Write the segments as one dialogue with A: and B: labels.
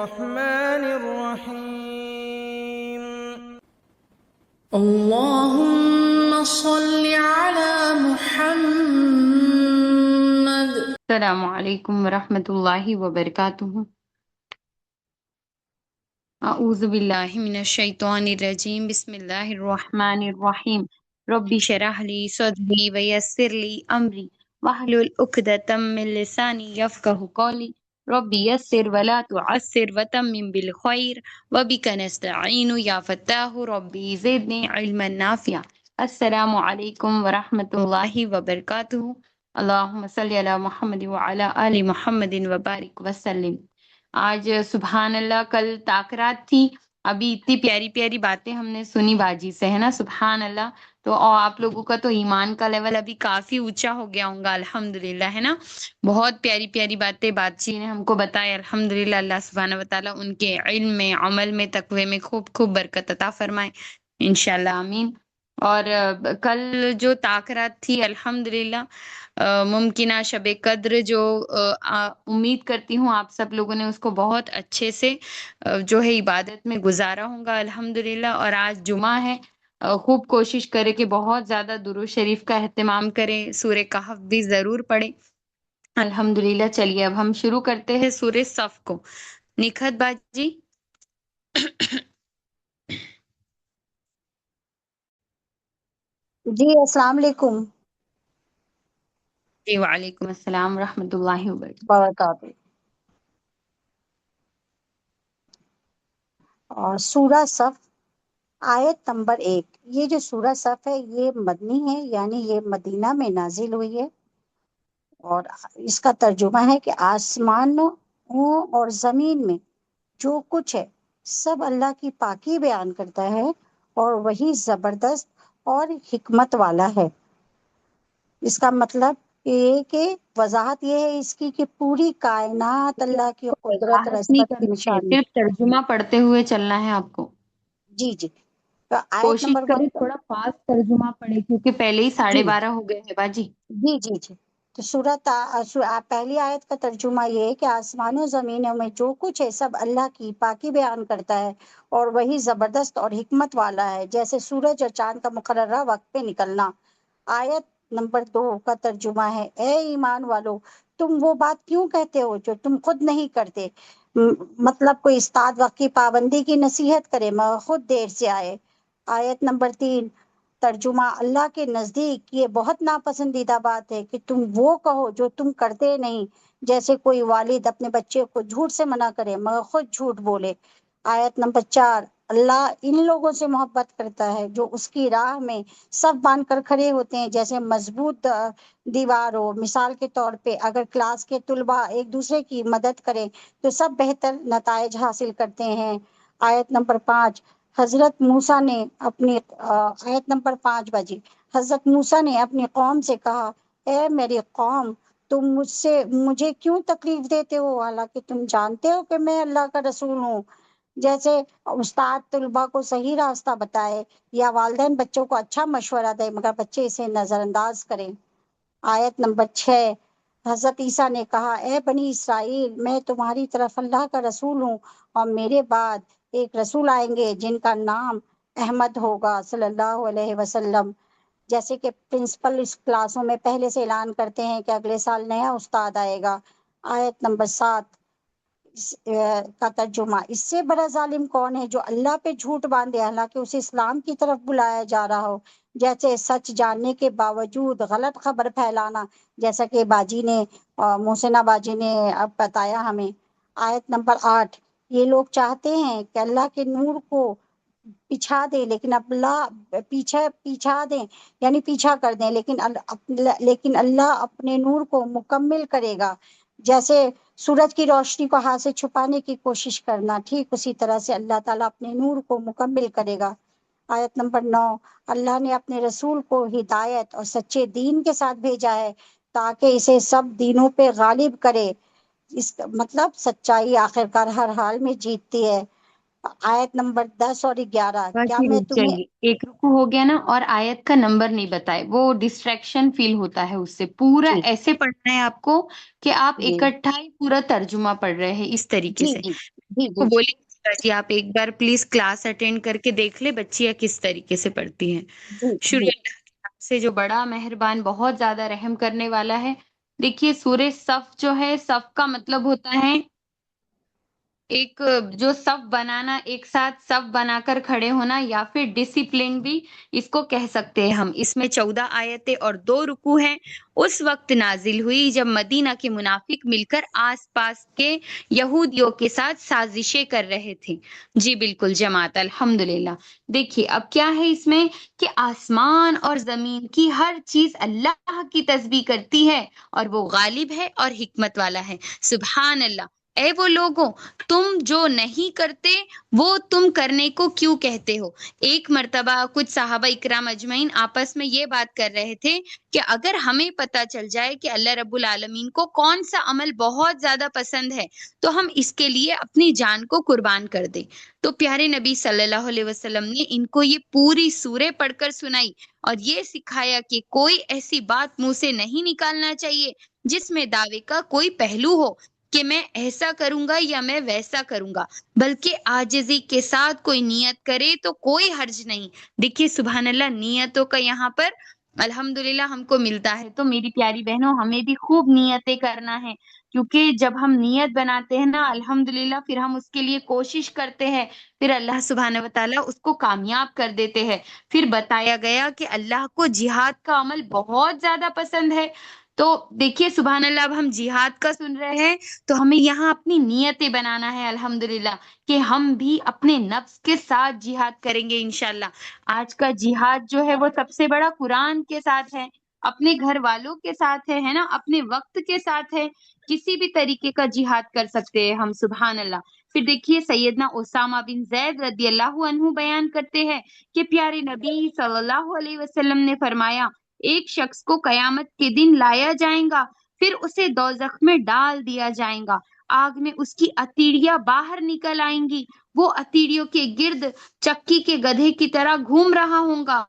A: الرحمن الرحيم.
B: اللهم صل على محمد.
C: السلام علیکم ورحمۃ اللہ وبرکاتہ۔ اعوذ باللہ من الشیطان الرجیم، بسم اللہ الرحمن الرحیم۔ رب اشرح لی صدری ویسر لی امری واحلل عقدۃ من لسانی یفقہوا قولی۔ رب یسر ولا تعسر وتمم بالخیر وبک نستعین یا فتاح ربی زدنی علما نافعا۔ السلام علیکم ورحمۃ اللہ وبرکاتہ۔ اللہم صلی علی محمد وعلی آل محمد وبارک وسلم۔ آج سبحان اللہ، کل تاکرات تھی، ابھی اتنی پیاری پیاری باتیں ہم نے سنی باجی سے، ہے نا، سبحان اللہ۔ تو اور آپ لوگوں کا تو ایمان کا لیول ابھی کافی اونچا ہو گیا ہوں گا، الحمدللہ، ہے نا۔ بہت پیاری پیاری باتیں باجی نے ہم کو بتائے، الحمدللہ۔ اللہ سبحانہ وتعالیٰ ان کے علم میں، عمل میں، تقوی میں خوب خوب برکت عطا فرمائے، انشاءاللہ، آمین۔ اور کل جو تاکرات تھی، الحمدللہ، ممکنہ شب قدر جو امید کرتی ہوں آپ سب لوگوں نے اس کو بہت اچھے سے جو ہے عبادت میں گزارا ہوں گا، الحمدللہ۔ اور آج جمعہ ہے، خوب کوشش کرے کہ بہت زیادہ درود شریف کا اہتمام کریں، سورہ کہف بھی ضرور پڑھیں، الحمدللہ۔ چلیے اب ہم شروع کرتے ہیں سورہ صف کو۔ نکھت باجی۔
D: جی السلام علیکم
C: جی وعلیکم السلام ورحمۃ اللہ وبرکاتہ۔
D: وبرکاتہ۔ اور سورہ صف آیت نمبر 1۔ یہ جو سورہ صف ہے یہ مدنی ہے، یعنی یہ مدینہ میں نازل ہوئی ہے، اور اس کا ترجمہ ہے کہ آسمانوں اور زمین میں جو کچھ ہے سب اللہ کی پاکی بیان کرتا ہے، اور وہی زبردست اور حکمت والا ہے۔ اس کا مطلب یہ کہ وضاحت یہ ہے اس کی کہ پوری کائنات اللہ کی قدرت اور
C: وضاحت نہیں
D: عظمت کی
C: کرنی ہے،
D: نشانی۔
C: صرف ترجمہ پڑھتے ہوئے چلنا ہے آپ کو۔
D: جی جی، تو آیت
C: کوشش
D: نمبر
C: کریں
D: 1۔
C: تھوڑا فاسٹ ترجمہ پڑھے، کیونکہ پہلے ہی
D: جی
C: 12:30 ہو گئے ہیں باجی۔
D: جی جی جی، تو پہلی آیت کا ترجمہ یہ ہے کہ آسمانوں و زمینوں میں جو کچھ ہے سب اللہ کی پاکی بیان کرتا ہے، اور وہی زبردست اور حکمت والا ہے، جیسے سورج اور چاند کا مقررہ وقت پہ نکلنا۔ آیت نمبر 2 کا ترجمہ ہے، اے ایمان والو، تم وہ بات کیوں کہتے ہو جو تم خود نہیں کرتے؟ مطلب کوئی استاد وقت کی پابندی کی نصیحت کرے مگر خود دیر سے آئے۔ آیت نمبر 3 ترجمہ، اللہ کے نزدیک یہ بہت ناپسندیدہ بات ہے کہ تم وہ کہو جو تم کرتے نہیں، جیسے کوئی والد اپنے بچے کو جھوٹ سے منع کرے مگر خود جھوٹ بولے۔ آیت نمبر 4 اللہ ان لوگوں سے محبت کرتا ہے جو اس کی راہ میں سب باندھ کر کھڑے ہوتے ہیں، جیسے مضبوط دیوار ہو۔ مثال کے طور پہ اگر کلاس کے طلباء ایک دوسرے کی مدد کریں تو سب بہتر نتائج حاصل کرتے ہیں۔ آیت نمبر 5 حضرت موسیٰ نے اپنی آیت نمبر 5 بجی حضرت موسیٰ نے اپنی قوم سے کہا، اے میری قوم، تم مجھے کیوں تکلیف دیتے ہو حالانکہ تم جانتے ہو کہ میں اللہ کا رسول ہوں۔ جیسے استاد طلباء کو صحیح راستہ بتائے، یا والدین بچوں کو اچھا مشورہ دے مگر بچے اسے نظر انداز کریں۔ آیت نمبر 6 حضرت عیسیٰ نے کہا، اے بنی اسرائیل، میں تمہاری طرف اللہ کا رسول ہوں، اور میرے بعد ایک رسول آئیں گے جن کا نام احمد ہوگا صلی اللہ علیہ وسلم۔ جیسے کہ پرنسپل اس کلاسوں میں پہلے سے اعلان کرتے ہیں کہ اگلے سال نیا استاد آئے گا۔ آیت نمبر 7 کا ترجمہ، اس سے بڑا ظالم کون ہے جو اللہ پہ جھوٹ باندھے حالانکہ اسے اسلام کی طرف بلایا جا رہا ہو، جیسے سچ جاننے کے باوجود غلط خبر پھیلانا، جیسا کہ باجی نے محسنہ باجی نے اب بتایا ہمیں۔ آیت نمبر 8 یہ لوگ چاہتے ہیں کہ اللہ کے نور کو پیچھا دے لیکن اللہ پیچھا دیں، یعنی پیچھا کر دیں، لیکن اللہ اپنے نور کو مکمل کرے گا۔ جیسے سورج کی روشنی کو ہاتھ سے چھپانے کی کوشش کرنا، ٹھیک اسی طرح سے اللہ تعالیٰ اپنے نور کو مکمل کرے گا۔ آیت نمبر 9 اللہ نے اپنے رسول کو ہدایت اور سچے دین کے ساتھ بھیجا ہے تاکہ اسے سب دینوں پہ غالب کرے۔ اس کا مطلب سچائی آخرکار ہر حال میں جیتتی ہے۔ آیت نمبر 10 اور 11 کیا
C: باجی
D: میں
C: رک
D: تمہیں
C: جائیے، ایک رکو ہو گیا نا، اور آیت کا نمبر نہیں بتائے، وہ ڈسٹریکشن فیل ہوتا ہے اس سے۔ پورا
D: جی
C: ایسے پڑھنا ہے آپ کو کہ آپ
D: جی
C: اکٹھا ہی پورا ترجمہ پڑھ رہے ہیں، اس طریقے
D: جی
C: سے۔
D: جی جی
C: تو
D: جی
C: بولیے جی، آپ ایک بار پلیز کلاس اٹینڈ کر کے دیکھ لیں بچیاں کس طریقے سے پڑھتی ہیں.
D: جی
C: شروع
D: جی.
C: اللہ کے نام سے جو بڑا مہربان بہت زیادہ رحم کرنے والا ہے. دیکھیے سورہ صف جو ہے، صف کا مطلب ہوتا ہے ایک جو صف بنانا، ایک ساتھ صف بنا کر کھڑے ہونا، یا پھر ڈسپلن بھی اس کو کہہ سکتے ہیں ہم. اس میں 14 آیتیں اور 2 رکوع ہیں. اس وقت نازل ہوئی جب مدینہ کے منافق مل کر آس پاس کے یہودیوں کے ساتھ سازشیں کر رہے تھے. جی بالکل جماعت، الحمدللہ. دیکھیے اب کیا ہے اس میں کہ آسمان اور زمین کی ہر چیز اللہ کی تسبیح کرتی ہے، اور وہ غالب ہے اور حکمت والا ہے. سبحان اللہ. اے وہ لوگوں، تم جو نہیں کرتے وہ تم کرنے کو کیوں کہتے ہو؟ ایک مرتبہ کچھ صحابہ اکرام اجمعین آپس میں یہ بات کر رہے تھے کہ اگر ہمیں پتہ چل جائے کہ اللہ رب العالمین کو کون سا عمل بہت زیادہ پسند ہے تو ہم اس کے لیے اپنی جان کو قربان کر دیں. تو پیارے نبی صلی اللہ علیہ وسلم نے ان کو یہ پوری سورہ پڑھ کر سنائی اور یہ سکھایا کہ کوئی ایسی بات منہ سے نہیں نکالنا چاہیے جس میں دعوے کا کوئی پہلو ہو کہ میں ایسا کروں گا یا میں ویسا کروں گا، بلکہ عاجزی کے ساتھ کوئی نیت کرے تو کوئی حرج نہیں. دیکھیے سبحان اللہ، نیتوں کا یہاں پر الحمدللہ ہم کو ملتا ہے. تو میری پیاری بہنوں، ہمیں بھی خوب نیتیں کرنا ہے، کیونکہ جب ہم نیت بناتے ہیں نا الحمدللہ، پھر ہم اس کے لیے کوشش کرتے ہیں، پھر اللہ سبحانہ و تعالیٰ اس کو کامیاب کر دیتے ہیں. پھر بتایا گیا کہ اللہ کو جہاد کا عمل بہت زیادہ پسند ہے. تو دیکھیے سبحان اللہ، اب ہم جہاد کا سن رہے ہیں تو ہمیں یہاں اپنی نیتیں بنانا ہے الحمدللہ، کہ ہم بھی اپنے نفس کے ساتھ جہاد کریں گے انشاءاللہ. آج کا جہاد جو ہے وہ سب سے بڑا قرآن کے ساتھ ہے، اپنے گھر والوں کے ساتھ ہے نا، اپنے وقت کے ساتھ ہے. کسی بھی طریقے کا جہاد کر سکتے ہیں ہم، سبحان اللہ. پھر دیکھیے سیدنا اسامہ بن زید رضی اللہ عنہ بیان کرتے ہیں کہ پیارے نبی صلی اللہ علیہ وسلم نے فرمایا، ایک شخص کو قیامت کے دن لایا جائے گا، پھر اسے دوزخ میں ڈال دیا جائے گا. آگ میں اس کی اتیڑیاں باہر نکل آئیں گی، وہ اتیڑیوں کے گرد چکی کے گدھے کی طرح گھوم رہا ہوگا.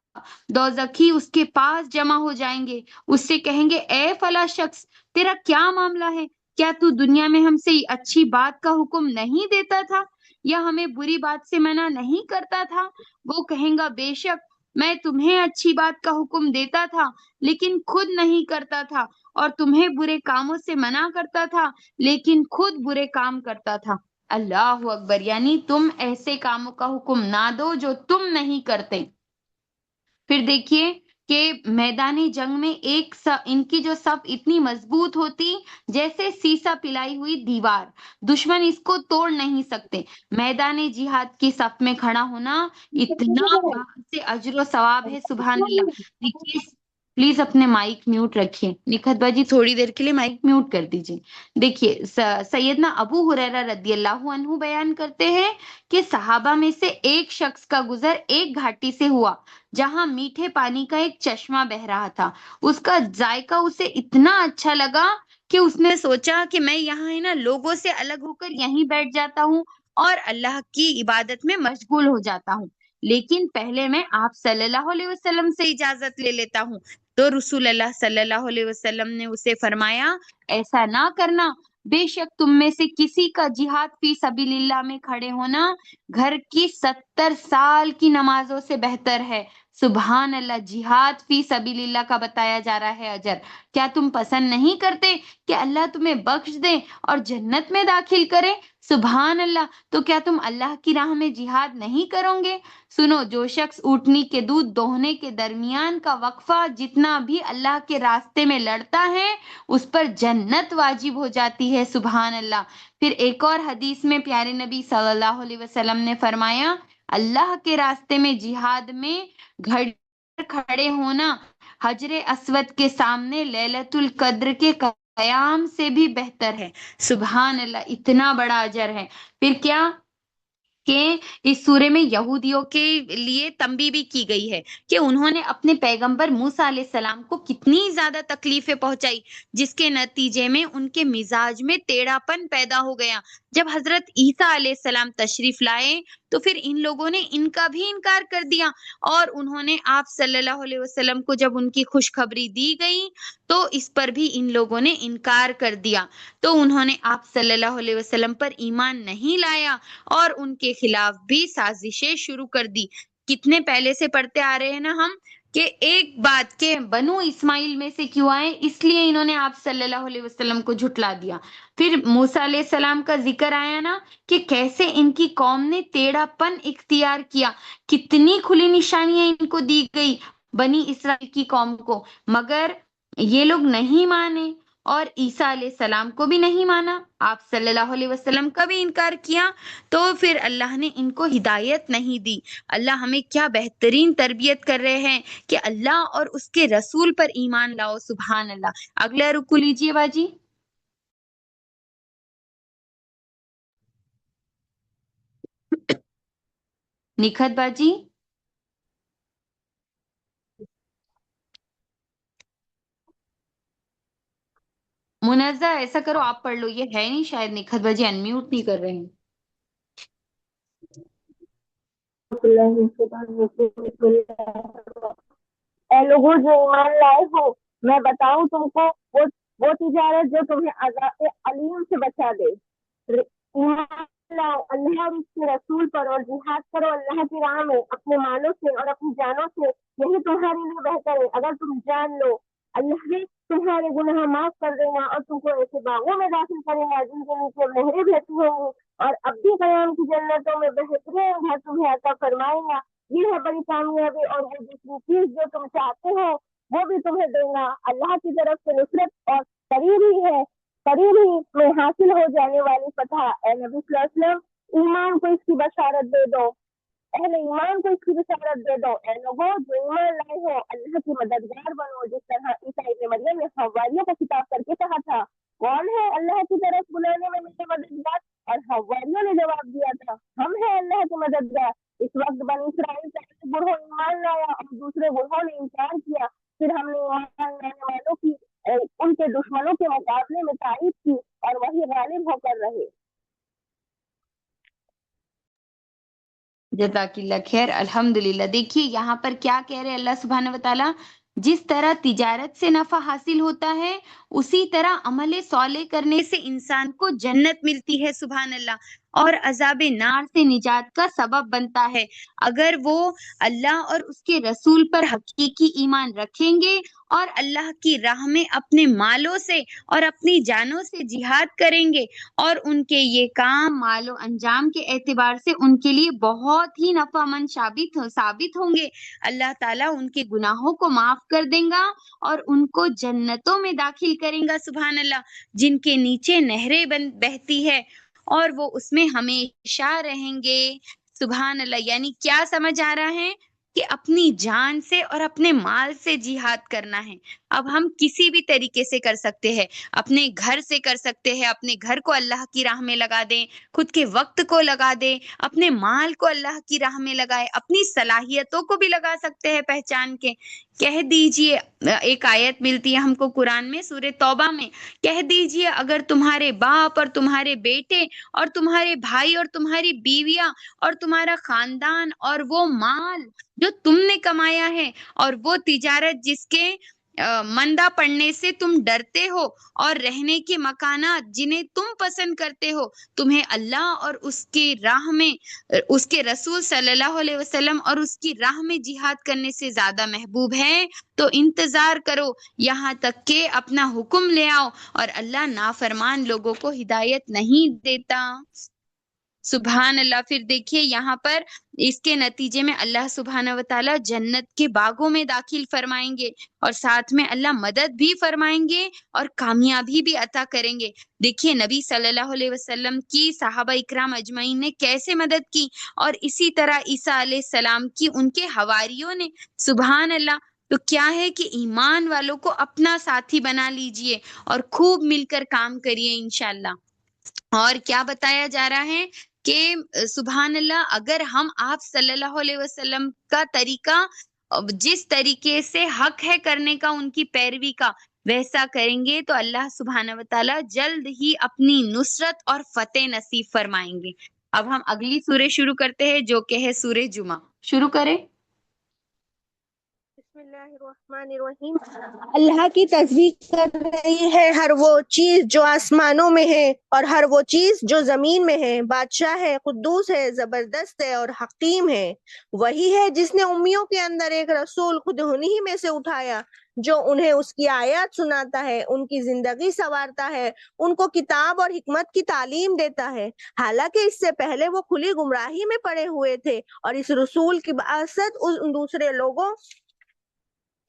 C: دوزخی اس کے پاس جمع ہو جائیں گے، اس سے کہیں گے، اے فلاں شخص، تیرا کیا معاملہ ہے؟ کیا تو دنیا میں ہم سے اچھی بات کا حکم نہیں دیتا تھا یا ہمیں بری بات سے منع نہیں کرتا تھا؟ وہ کہیں گا، بے شک میں تمہیں اچھی بات کا حکم دیتا تھا لیکن خود نہیں کرتا تھا، اور تمہیں برے کاموں سے منع کرتا تھا لیکن خود برے کام کرتا تھا. اللہ اکبر. یعنی تم ایسے کاموں کا حکم نہ دو جو تم نہیں کرتے. پھر دیکھیے کہ میدان جنگ میں ان کی جو صف اتنی مضبوط ہوتی جیسے سیسا پلائی ہوئی دیوار، دشمن اس کو توڑ نہیں سکتے. میدان جہاد کی صف میں کھڑا ہونا اتنا سے اجر و ثواب ہے، سبحان اللہ. دیکھیے پلیز اپنے مائک میوٹ رکھیے، نکھت باجی تھوڑی دیر کے لیے مائک میوٹ کر دیجیے. دیکھیے سیدنا ابو ہریرہ رضی اللہ عنہ بیان کرتے ہیں کہ صحابہ میں سے ایک شخص کا گزر ایک گھاٹی سے ہوا جہاں میٹھے پانی کا ایک چشمہ بہ رہا تھا. اس کا ذائقہ اسے اتنا اچھا لگا کہ اس نے سوچا کہ میں یہاں ہے نا لوگوں سے الگ ہو کر یہیں بیٹھ جاتا ہوں اور اللہ کی عبادت میں مشغول ہو جاتا ہوں، لیکن پہلے میں آپ صلی اللہ علیہ وسلم سے اجازت لے لیتا ہوں. تو رسول اللہ صلی اللہ علیہ وسلم نے اسے فرمایا، ایسا نہ کرنا، بے شک تم میں سے کسی کا جہاد فی سبیل اللہ میں کھڑے ہونا گھر کی 70 سال کی نمازوں سے بہتر ہے. سبحان اللہ. جہاد فی سبیل اللہ کا بتایا جا رہا ہے اجر. کیا تم پسند نہیں کرتے کہ اللہ تمہیں بخش دے اور جنت میں داخل کرے؟ سبحان اللہ. تو کیا تم اللہ کی راہ میں جہاد نہیں کرو گے؟ سنو، جو شخص اونٹنی کے دودھ دوہنے کے درمیان کا وقفہ جتنا بھی اللہ کے راستے میں لڑتا ہے اس پر جنت واجب ہو جاتی ہے. سبحان اللہ. پھر ایک اور حدیث میں پیارے نبی صلی اللہ علیہ وسلم نے فرمایا، اللہ کے راستے میں جہاد میں گھڑی کھڑے ہونا حجر اسود کے سامنے لیلۃ القدر کے قیام سے بھی بہتر ہے. سبحان اللہ. اتنا بڑا اجر ہے. پھر کیا کہ اس سورے میں یہودیوں کے لیے تنبیہ بھی کی گئی ہے کہ انہوں نے اپنے پیغمبر موسیٰ علیہ السلام کو کتنی زیادہ تکلیفیں پہنچائی، جس کے نتیجے میں ان کے مزاج میں ٹیڑھا پن پیدا ہو گیا. جب حضرت عیسیٰ علیہ السلام تشریف لائے تو پھر ان لوگوں نے ان کا بھی انکار کر دیا، اور انہوں نے آپ صلی اللہ علیہ وسلم کو جب ان کی خوشخبری دی گئی تو اس پر بھی ان لوگوں نے انکار کر دیا، تو انہوں نے آپ صلی اللہ علیہ وسلم پر ایمان نہیں لایا اور ان کے خلاف بھی سازشیں شروع کر دی۔ کتنے پہلے سے پڑھتے آ رہے ہیں نا ہم کہ ایک بات کے بنو اسماعیل میں سے کیوں آئے، اس لیے انہوں نے آپ صلی اللہ علیہ وسلم کو جھٹلا دیا۔ پھر موسیٰ علیہ السلام کا ذکر آیا نا کہ کیسے ان کی قوم نے ٹیڑھا پن اختیار کیا، کتنی کھلی نشانیاں ان کو دی گئی بنی اسرائیل کی قوم کو، مگر یہ لوگ نہیں مانے، اور عیسیٰ علیہ السلام کو بھی نہیں مانا، آپ صلی اللہ علیہ وسلم کا بھی انکار کیا، تو پھر اللہ نے ان کو ہدایت نہیں دی۔ اللہ ہمیں کیا بہترین تربیت کر رہے ہیں کہ اللہ اور اس کے رسول پر ایمان لاؤ، سبحان اللہ۔ اگلا رکو لیجیے باجی۔ نکھت باجی، منزہ ایسا کرو آپ پڑھ لو، یہ ہے نہیں شاید نکھت باجی انمیوٹ نہیں کر رہے ہیں۔
A: اے لوگوں جو ایمان لائے ہو، میں بتاؤں تم کو وہ تجارت جو تمہیں عذاب علیم سے بچا دے۔ ایمان لاؤ اللہ اور اس کے رسول پر، اور جہاد کرو اللہ کی راہ میں اپنے مالوں سے اور اپنی جانوں سے، یہی تمہارے لیے بہتر ہے۔ اگر تم جان لو اللہ نے تمہارے گناہ معاف کر دے گا اور تم کو ایسے باغوں میں داخل کرے گا جن کے نیچے نہریں بہتی ہوں گی، اور اب بھی قیام کی جنتوں میں بہترین گھر تمہیں عطا فرمائے گا۔ یہ ہے بڑی کامیابی، اور وہ دوسری چیز جو تم چاہتے ہو وہ بھی تمہیں دے گا۔ اللہ کی طرف سے نصرت اور قریب ہی ہے، قریب ہی میں حاصل ہو جانے والی فتح۔ اے نبی صلی اللہ علیہ وسلم، ایمان کو اس کی بشارت دے دو، اہل ایمان کو اس کی بشارت دے دو۔ اے لوگوں جو ایمان لائے ہو، اللہ کی مددگار بنو، جس طرح عیسیٰ ابن مریم نے حواریوں کو خطاب کر کے کہا تھا، کون ہے اللہ کی طرف بلانے میں میرے مددگار؟ اور حواریوں نے جواب دیا تھا، ہم ہیں اللہ کے مددگار۔ اس وقت بنی اسرائیل کا ایک گروہ ایمان لایا اور دوسرے گروہوں نے انکار کیا، پھر ہم نے ایمان لانے والوں کی ان کے دشمنوں کے مقابلے میں تعریف کی، اور وہی غالب ہو کر رہے۔
C: جزاک اللہ خیر، الحمدللہ۔ دیکھیے یہاں پر کیا کہہ رہے اللہ سبحانہ و تعالیٰ، جس طرح تجارت سے نفع حاصل ہوتا ہے اسی طرح عمل صالح کرنے سے انسان کو جنت ملتی ہے، سبحان اللہ، اور عذاب نار سے نجات کا سبب بنتا ہے۔ اگر وہ اللہ اور اس کے رسول پر حقیقی ایمان رکھیں گے اور اللہ کی راہ میں اپنے مالوں سے اور اپنی جانوں سے جہاد کریں گے، اور ان کے یہ کام مال و انجام کے اعتبار سے ان کے لیے بہت ہی نفع مند ثابت ہوں گے، اللہ تعالیٰ ان کے گناہوں کو معاف کر دیں گا اور ان کو جنتوں میں داخل کریں گا، سبحان اللہ، جن کے نیچے نہریں بہتی ہے اور وہ اس میں ہمیشہ رہیں گے، سبحان اللہ۔ یعنی کیا سمجھ آ رہا ہے کہ اپنی جان سے اور اپنے مال سے جہاد کرنا ہے۔ اب ہم کسی بھی طریقے سے کر سکتے ہیں، اپنے گھر سے کر سکتے ہیں، اپنے گھر کو اللہ کی راہ میں لگا دیں، خود کے وقت کو لگا دیں، اپنے مال کو اللہ کی راہ میں لگائے، اپنی صلاحیتوں کو بھی لگا سکتے ہیں پہچان کے۔ کہہ دیجئے، ایک آیت ملتی ہے ہم کو قرآن میں سورہ توبہ میں، کہہ دیجئے اگر تمہارے باپ اور تمہارے بیٹے اور تمہارے بھائی اور تمہاری بیویاں اور تمہارا خاندان اور وہ مال جو تم نے کمایا ہے اور وہ تجارت جس کے مندہ پڑنے سے تم ڈرتے ہو اور رہنے کے مکانات جنہیں تم پسند کرتے ہو، تمہیں اللہ اور اس کی راہ میں اس کے رسول صلی اللہ علیہ وسلم اور اس کی راہ میں جہاد کرنے سے زیادہ محبوب ہے، تو انتظار کرو یہاں تک کہ اپنا حکم لے آؤ، اور اللہ نافرمان لوگوں کو ہدایت نہیں دیتا، سبحان اللہ۔ پھر دیکھیے یہاں پر اس کے نتیجے میں اللہ سبحانہ و تعالیٰ جنت کے باغوں میں داخل فرمائیں گے، اور ساتھ میں اللہ مدد بھی فرمائیں گے اور کامیابی بھی عطا کریں گے۔ دیکھیے نبی صلی اللہ علیہ وسلم کی صحابہ اکرام اجمعین نے کیسے مدد کی، اور اسی طرح عیسیٰ علیہ السلام کی ان کے حواریوں نے، سبحان اللہ۔ تو کیا ہے کہ ایمان والوں کو اپنا ساتھی بنا لیجئے اور خوب مل کر کام کریے انشاءاللہ۔ اور کیا بتایا جا رہا ہے کہ سبحان اللہ، اگر ہم آپ صلی اللہ علیہ وسلم کا طریقہ جس طریقے سے حق ہے کرنے کا ان کی پیروی کا، ویسا کریں گے تو اللہ سبحانہ و تعالیٰ جلد ہی اپنی نصرت اور فتح نصیب فرمائیں گے۔ اب ہم اگلی سورہ شروع کرتے ہیں جو کہ ہے سورہ جمعہ۔ شروع کریں۔
E: بسم اللہ الرحمن الرحیم۔ اللہ کی تسبیح کر رہی ہے ہر وہ چیز جو آسمانوں میں ہے اور ہر وہ چیز جو زمین میں ہے۔ بادشاہ ہے، قدوس ہے، زبردست ہے اور حکیم ہے۔ وہی ہے جس نے امیوں کے اندر ایک رسول خود انہی میں سے اٹھایا جو انہیں اس کی آیات سناتا ہے، ان کی زندگی سنوارتا ہے، ان کو کتاب اور حکمت کی تعلیم دیتا ہے، حالانکہ اس سے پہلے وہ کھلی گمراہی میں پڑے ہوئے تھے، اور اس رسول کی بعثت ان دوسرے لوگوں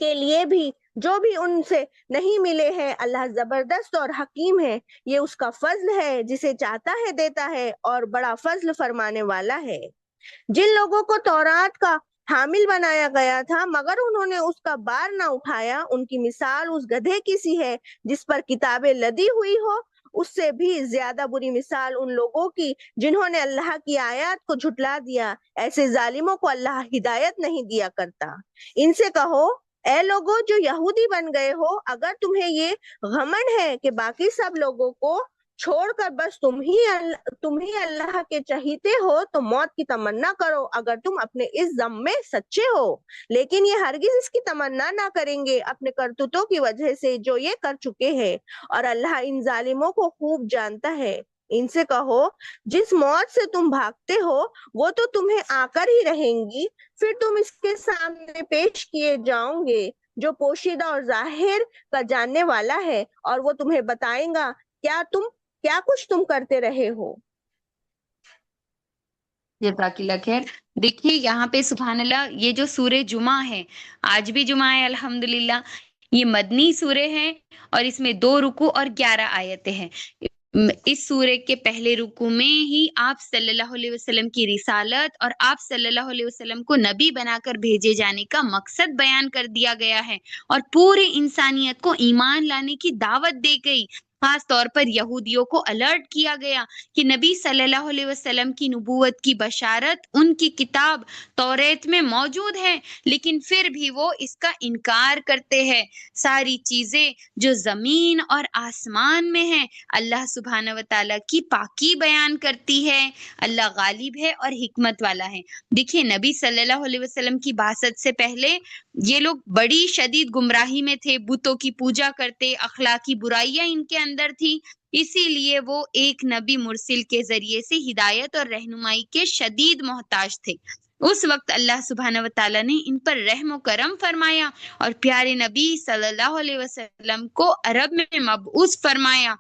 E: کے لیے بھی جو بھی ان سے نہیں ملے ہیں۔ اللہ زبردست اور حکیم ہے، یہ اس کا فضل ہے، جسے چاہتا ہے دیتا ہے، اور بڑا فضل فرمانے والا ہے۔ جن لوگوں کو تورات کا حامل بنایا گیا تھا مگر انہوں نے اس کا بار نہ اٹھایا، ان کی مثال اس گدھے کی سی ہے جس پر کتابیں لدی ہوئی ہو۔ اس سے بھی زیادہ بری مثال ان لوگوں کی جنہوں نے اللہ کی آیات کو جھٹلا دیا۔ ایسے ظالموں کو اللہ ہدایت نہیں دیا کرتا۔ ان سے کہو، اے لوگوں جو یہودی بن گئے ہو، اگر تمہیں یہ غمنڈ ہے کہ باقی سب لوگوں کو چھوڑ کر بس تم ہی اللہ کے چہیتے ہو تو موت کی تمنا کرو اگر تم اپنے اس ذم میں سچے ہو، لیکن یہ ہرگز اس کی تمنا نہ کریں گے اپنے کرتوتوں کی وجہ سے جو یہ کر چکے ہیں، اور اللہ ان ظالموں کو خوب جانتا ہے۔ ان سے کہو، جس موت سے تم بھاگتے ہو وہ تو تمہیں آ کر ہی رہیں گی، پھر تم اس کے سامنے پیش کیے جاؤں گے جو پوشیدہ اور ظاہر کا جاننے والا ہے، اور وہ تمہیں بتائیں گا کیا کچھ تم کرتے رہے ہو۔
C: جزاک اللہ خیر۔ دیکھیے یہاں پہ سبحان اللہ، یہ جو سورہ جمعہ ہے، آج بھی جمعہ ہے الحمدللہ، یہ مدنی سورہ ہے اور اس میں 2 رکوع اور 11 آیتیں ہیں۔ اس سورے کے پہلے رکوع میں ہی آپ صلی اللہ علیہ وسلم کی رسالت اور آپ صلی اللہ علیہ وسلم کو نبی بنا کر بھیجے جانے کا مقصد بیان کر دیا گیا ہے، اور پوری انسانیت کو ایمان لانے کی دعوت دی گئی۔ خاص طور پر یہودیوں کو الرٹ کیا گیا کہ نبی صلی اللہ علیہ وسلم کی نبوت کی بشارت ان کی کتاب توریت میں موجود ہے، لیکن پھر بھی وہ اس کا انکار کرتے ہیں۔ ساری چیزیں جو زمین اور آسمان میں ہیں اللہ سبحانہ و تعالیٰ کی پاکی بیان کرتی ہے۔ اللہ غالب ہے اور حکمت والا ہے۔ دیکھیے نبی صلی اللہ علیہ وسلم کی بعثت سے پہلے یہ لوگ بڑی شدید گمراہی میں تھے، بتوں کی پوجا کرتے، اخلاقی برائیاں ان کے اندر تھی، اسی لیے وہ ایک نبی مرسل کے ذریعے سے ہدایت اور رہنمائی کے شدید محتاج تھے۔ اس وقت اللہ سبحانہ و تعالیٰ نے ان پر رحم و کرم فرمایا اور پیارے نبی صلی اللہ علیہ وسلم کو عرب میں مبعوث فرمایا۔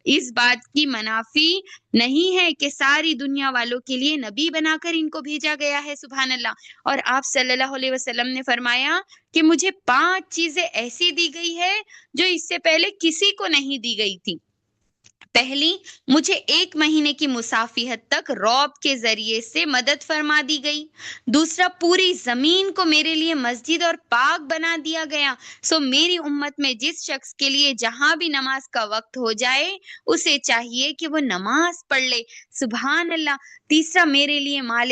C: اس بات کی منافی نہیں ہے کہ ساری دنیا والوں کے لیے نبی بنا کر ان کو بھیجا گیا ہے، سبحان اللہ۔ اور آپ صلی اللہ علیہ وسلم نے فرمایا کہ مجھے 5 چیزیں ایسی دی گئی ہے جو اس سے پہلے کسی کو نہیں دی گئی تھی۔ پہلی، مجھے 1 مہینے کی مسافیت تک رعب کے ذریعے سے مدد فرما دی گئی۔ دوسرا، پوری زمین کو میرے لیے مسجد اور پاک بنا دیا گیا، سو میری امت میں جس شخص کے لیے جہاں بھی نماز کا وقت ہو جائے اسے چاہیے کہ وہ نماز پڑھ لے، سبحان اللہ۔ تیسرا، میرے لیے مال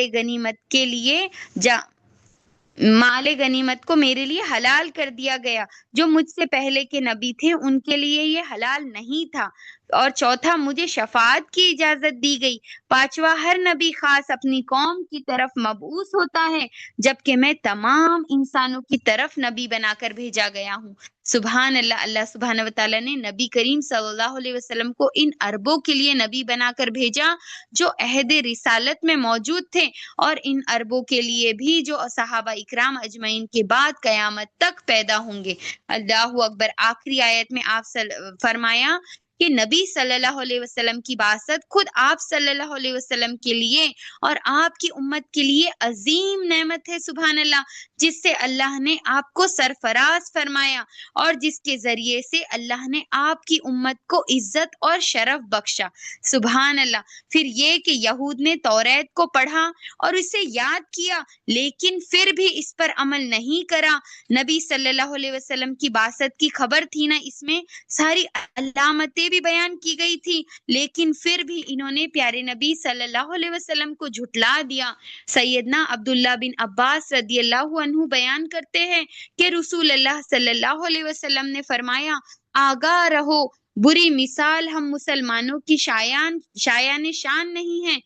C: غنیمت کو میرے لیے حلال کر دیا گیا، جو مجھ سے پہلے کے نبی تھے ان کے لیے یہ حلال نہیں تھا۔ اور چوتھا، مجھے شفاعت کی اجازت دی گئی۔ پانچواں، ہر نبی خاص اپنی قوم کی طرف مبعوث ہوتا ہے، جبکہ میں تمام انسانوں کی طرف نبی بنا کر بھیجا گیا ہوں۔ سبحان اللہ۔ اللہ سبحانہ و تعالیٰ نے نبی کریم صلی اللہ علیہ وسلم کو ان عربوں کے لیے نبی بنا کر بھیجا جو عہد رسالت میں موجود تھے، اور ان عربوں کے لیے بھی جو صحابہ اکرام اجمعین کے بعد قیامت تک پیدا ہوں گے۔ اللہ اکبر۔ آخری آیت میں آپ فرمایا کہ نبی صلی اللہ علیہ وسلم کی بعثت خود آپ صلی اللہ علیہ وسلم کے لیے اور آپ کی امت کے لیے عظیم نعمت ہے، سبحان اللہ، جس سے اللہ نے آپ کو سرفراز فرمایا اور جس کے ذریعے سے اللہ نے آپ کی امت کو عزت اور شرف بخشا، سبحان اللہ۔ پھر یہ کہ یہود نے توریت کو پڑھا اور اسے یاد کیا لیکن پھر بھی اس پر عمل نہیں کرا۔ نبی صلی اللہ علیہ وسلم کی بعثت کی خبر تھی نا، اس میں ساری علامتیں بھی بیان کی گئی تھی، لیکن پھر بھی انہوں نے پیارے نبی صلی اللہ علیہ وسلم کو جھٹلا دیا۔ سیدنا عبداللہ بن عباس رضی اللہ عنہ بیان کرتے ہیں کہ رسول اللہ صلی اللہ علیہ وسلم نے فرمایا، آگاہ رہو، بری مثال ہم مسلمانوں کی شایان شان نہیں ہے۔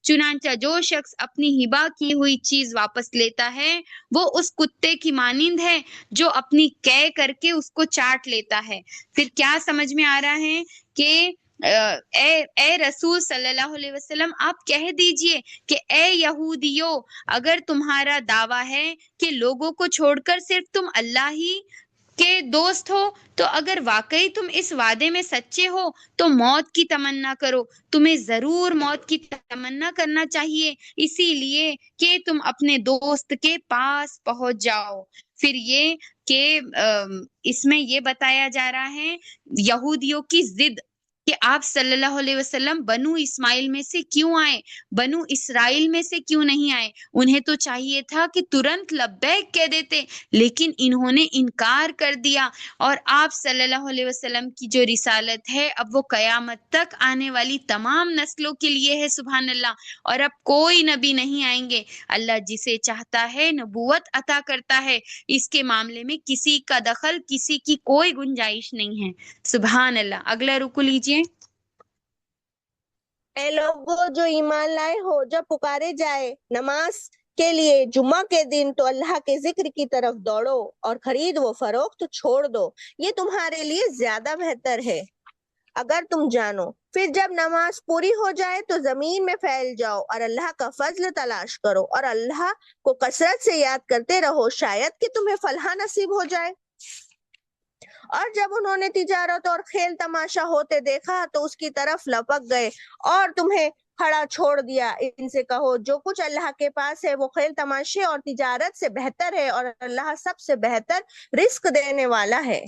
C: چنانچہ جو شخص اپنی ہبہ کی ہوئی چیز واپس لیتا ہے وہ اس کتے کی مانند ہے جو اپنی قے کر کے اس کو چاٹ لیتا ہے۔ پھر کیا سمجھ میں آ رہا ہے کہ اے رسول صلی اللہ علیہ وسلم آپ کہہ دیجئے کہ اے یہودیو، اگر تمہارا دعویٰ ہے کہ لوگوں کو چھوڑ کر صرف تم اللہ ہی کے دوست ہو، تو اگر واقعی تم اس وعدے میں سچے ہو تو موت کی تمنا کرو۔ تمہیں ضرور موت کی تمنا کرنا چاہیے، اسی لیے کہ تم اپنے دوست کے پاس پہنچ جاؤ۔ پھر یہ کہ اس میں یہ بتایا جا رہا ہے یہودیوں کی ضد کہ آپ صلی اللہ علیہ وسلم بنو اسماعیل میں سے کیوں آئے، بنو اسرائیل میں سے کیوں نہیں آئے؟ انہیں تو چاہیے تھا کہ ترنت لبیک کہہ دیتے، لیکن انہوں نے انکار کر دیا۔ اور آپ صلی اللہ علیہ وسلم کی جو رسالت ہے اب وہ قیامت تک آنے والی تمام نسلوں کے لیے ہے، سبحان اللہ۔ اور اب کوئی نبی نہیں آئیں گے، اللہ جسے چاہتا ہے نبوت عطا کرتا ہے، اس کے معاملے میں کسی کا دخل، کسی کی کوئی گنجائش نہیں ہے، سبحان اللہ۔ اگلا رکو لیجئے۔
E: اے لوگوں جو ایمان لائے ہو، جب پکارے جائے نماز کے لیے جمعہ کے دن تو اللہ کے ذکر کی طرف دوڑو اور خرید و فروخت چھوڑ دو، یہ تمہارے لیے زیادہ بہتر ہے اگر تم جانو۔ پھر جب نماز پوری ہو جائے تو زمین میں پھیل جاؤ اور اللہ کا فضل تلاش کرو اور اللہ کو کثرت سے یاد کرتے رہو، شاید کہ تمہیں فلاح نصیب ہو جائے۔ اور جب انہوں نے تجارت اور کھیل تماشا ہوتے دیکھا تو اس کی طرف لپک گئے اور تمہیں کھڑا چھوڑ دیا۔ ان سے کہو جو کچھ اللہ کے پاس ہے وہ کھیل تماشے اور تجارت سے بہتر ہے اور اللہ سب سے بہتر رزق دینے والا ہے۔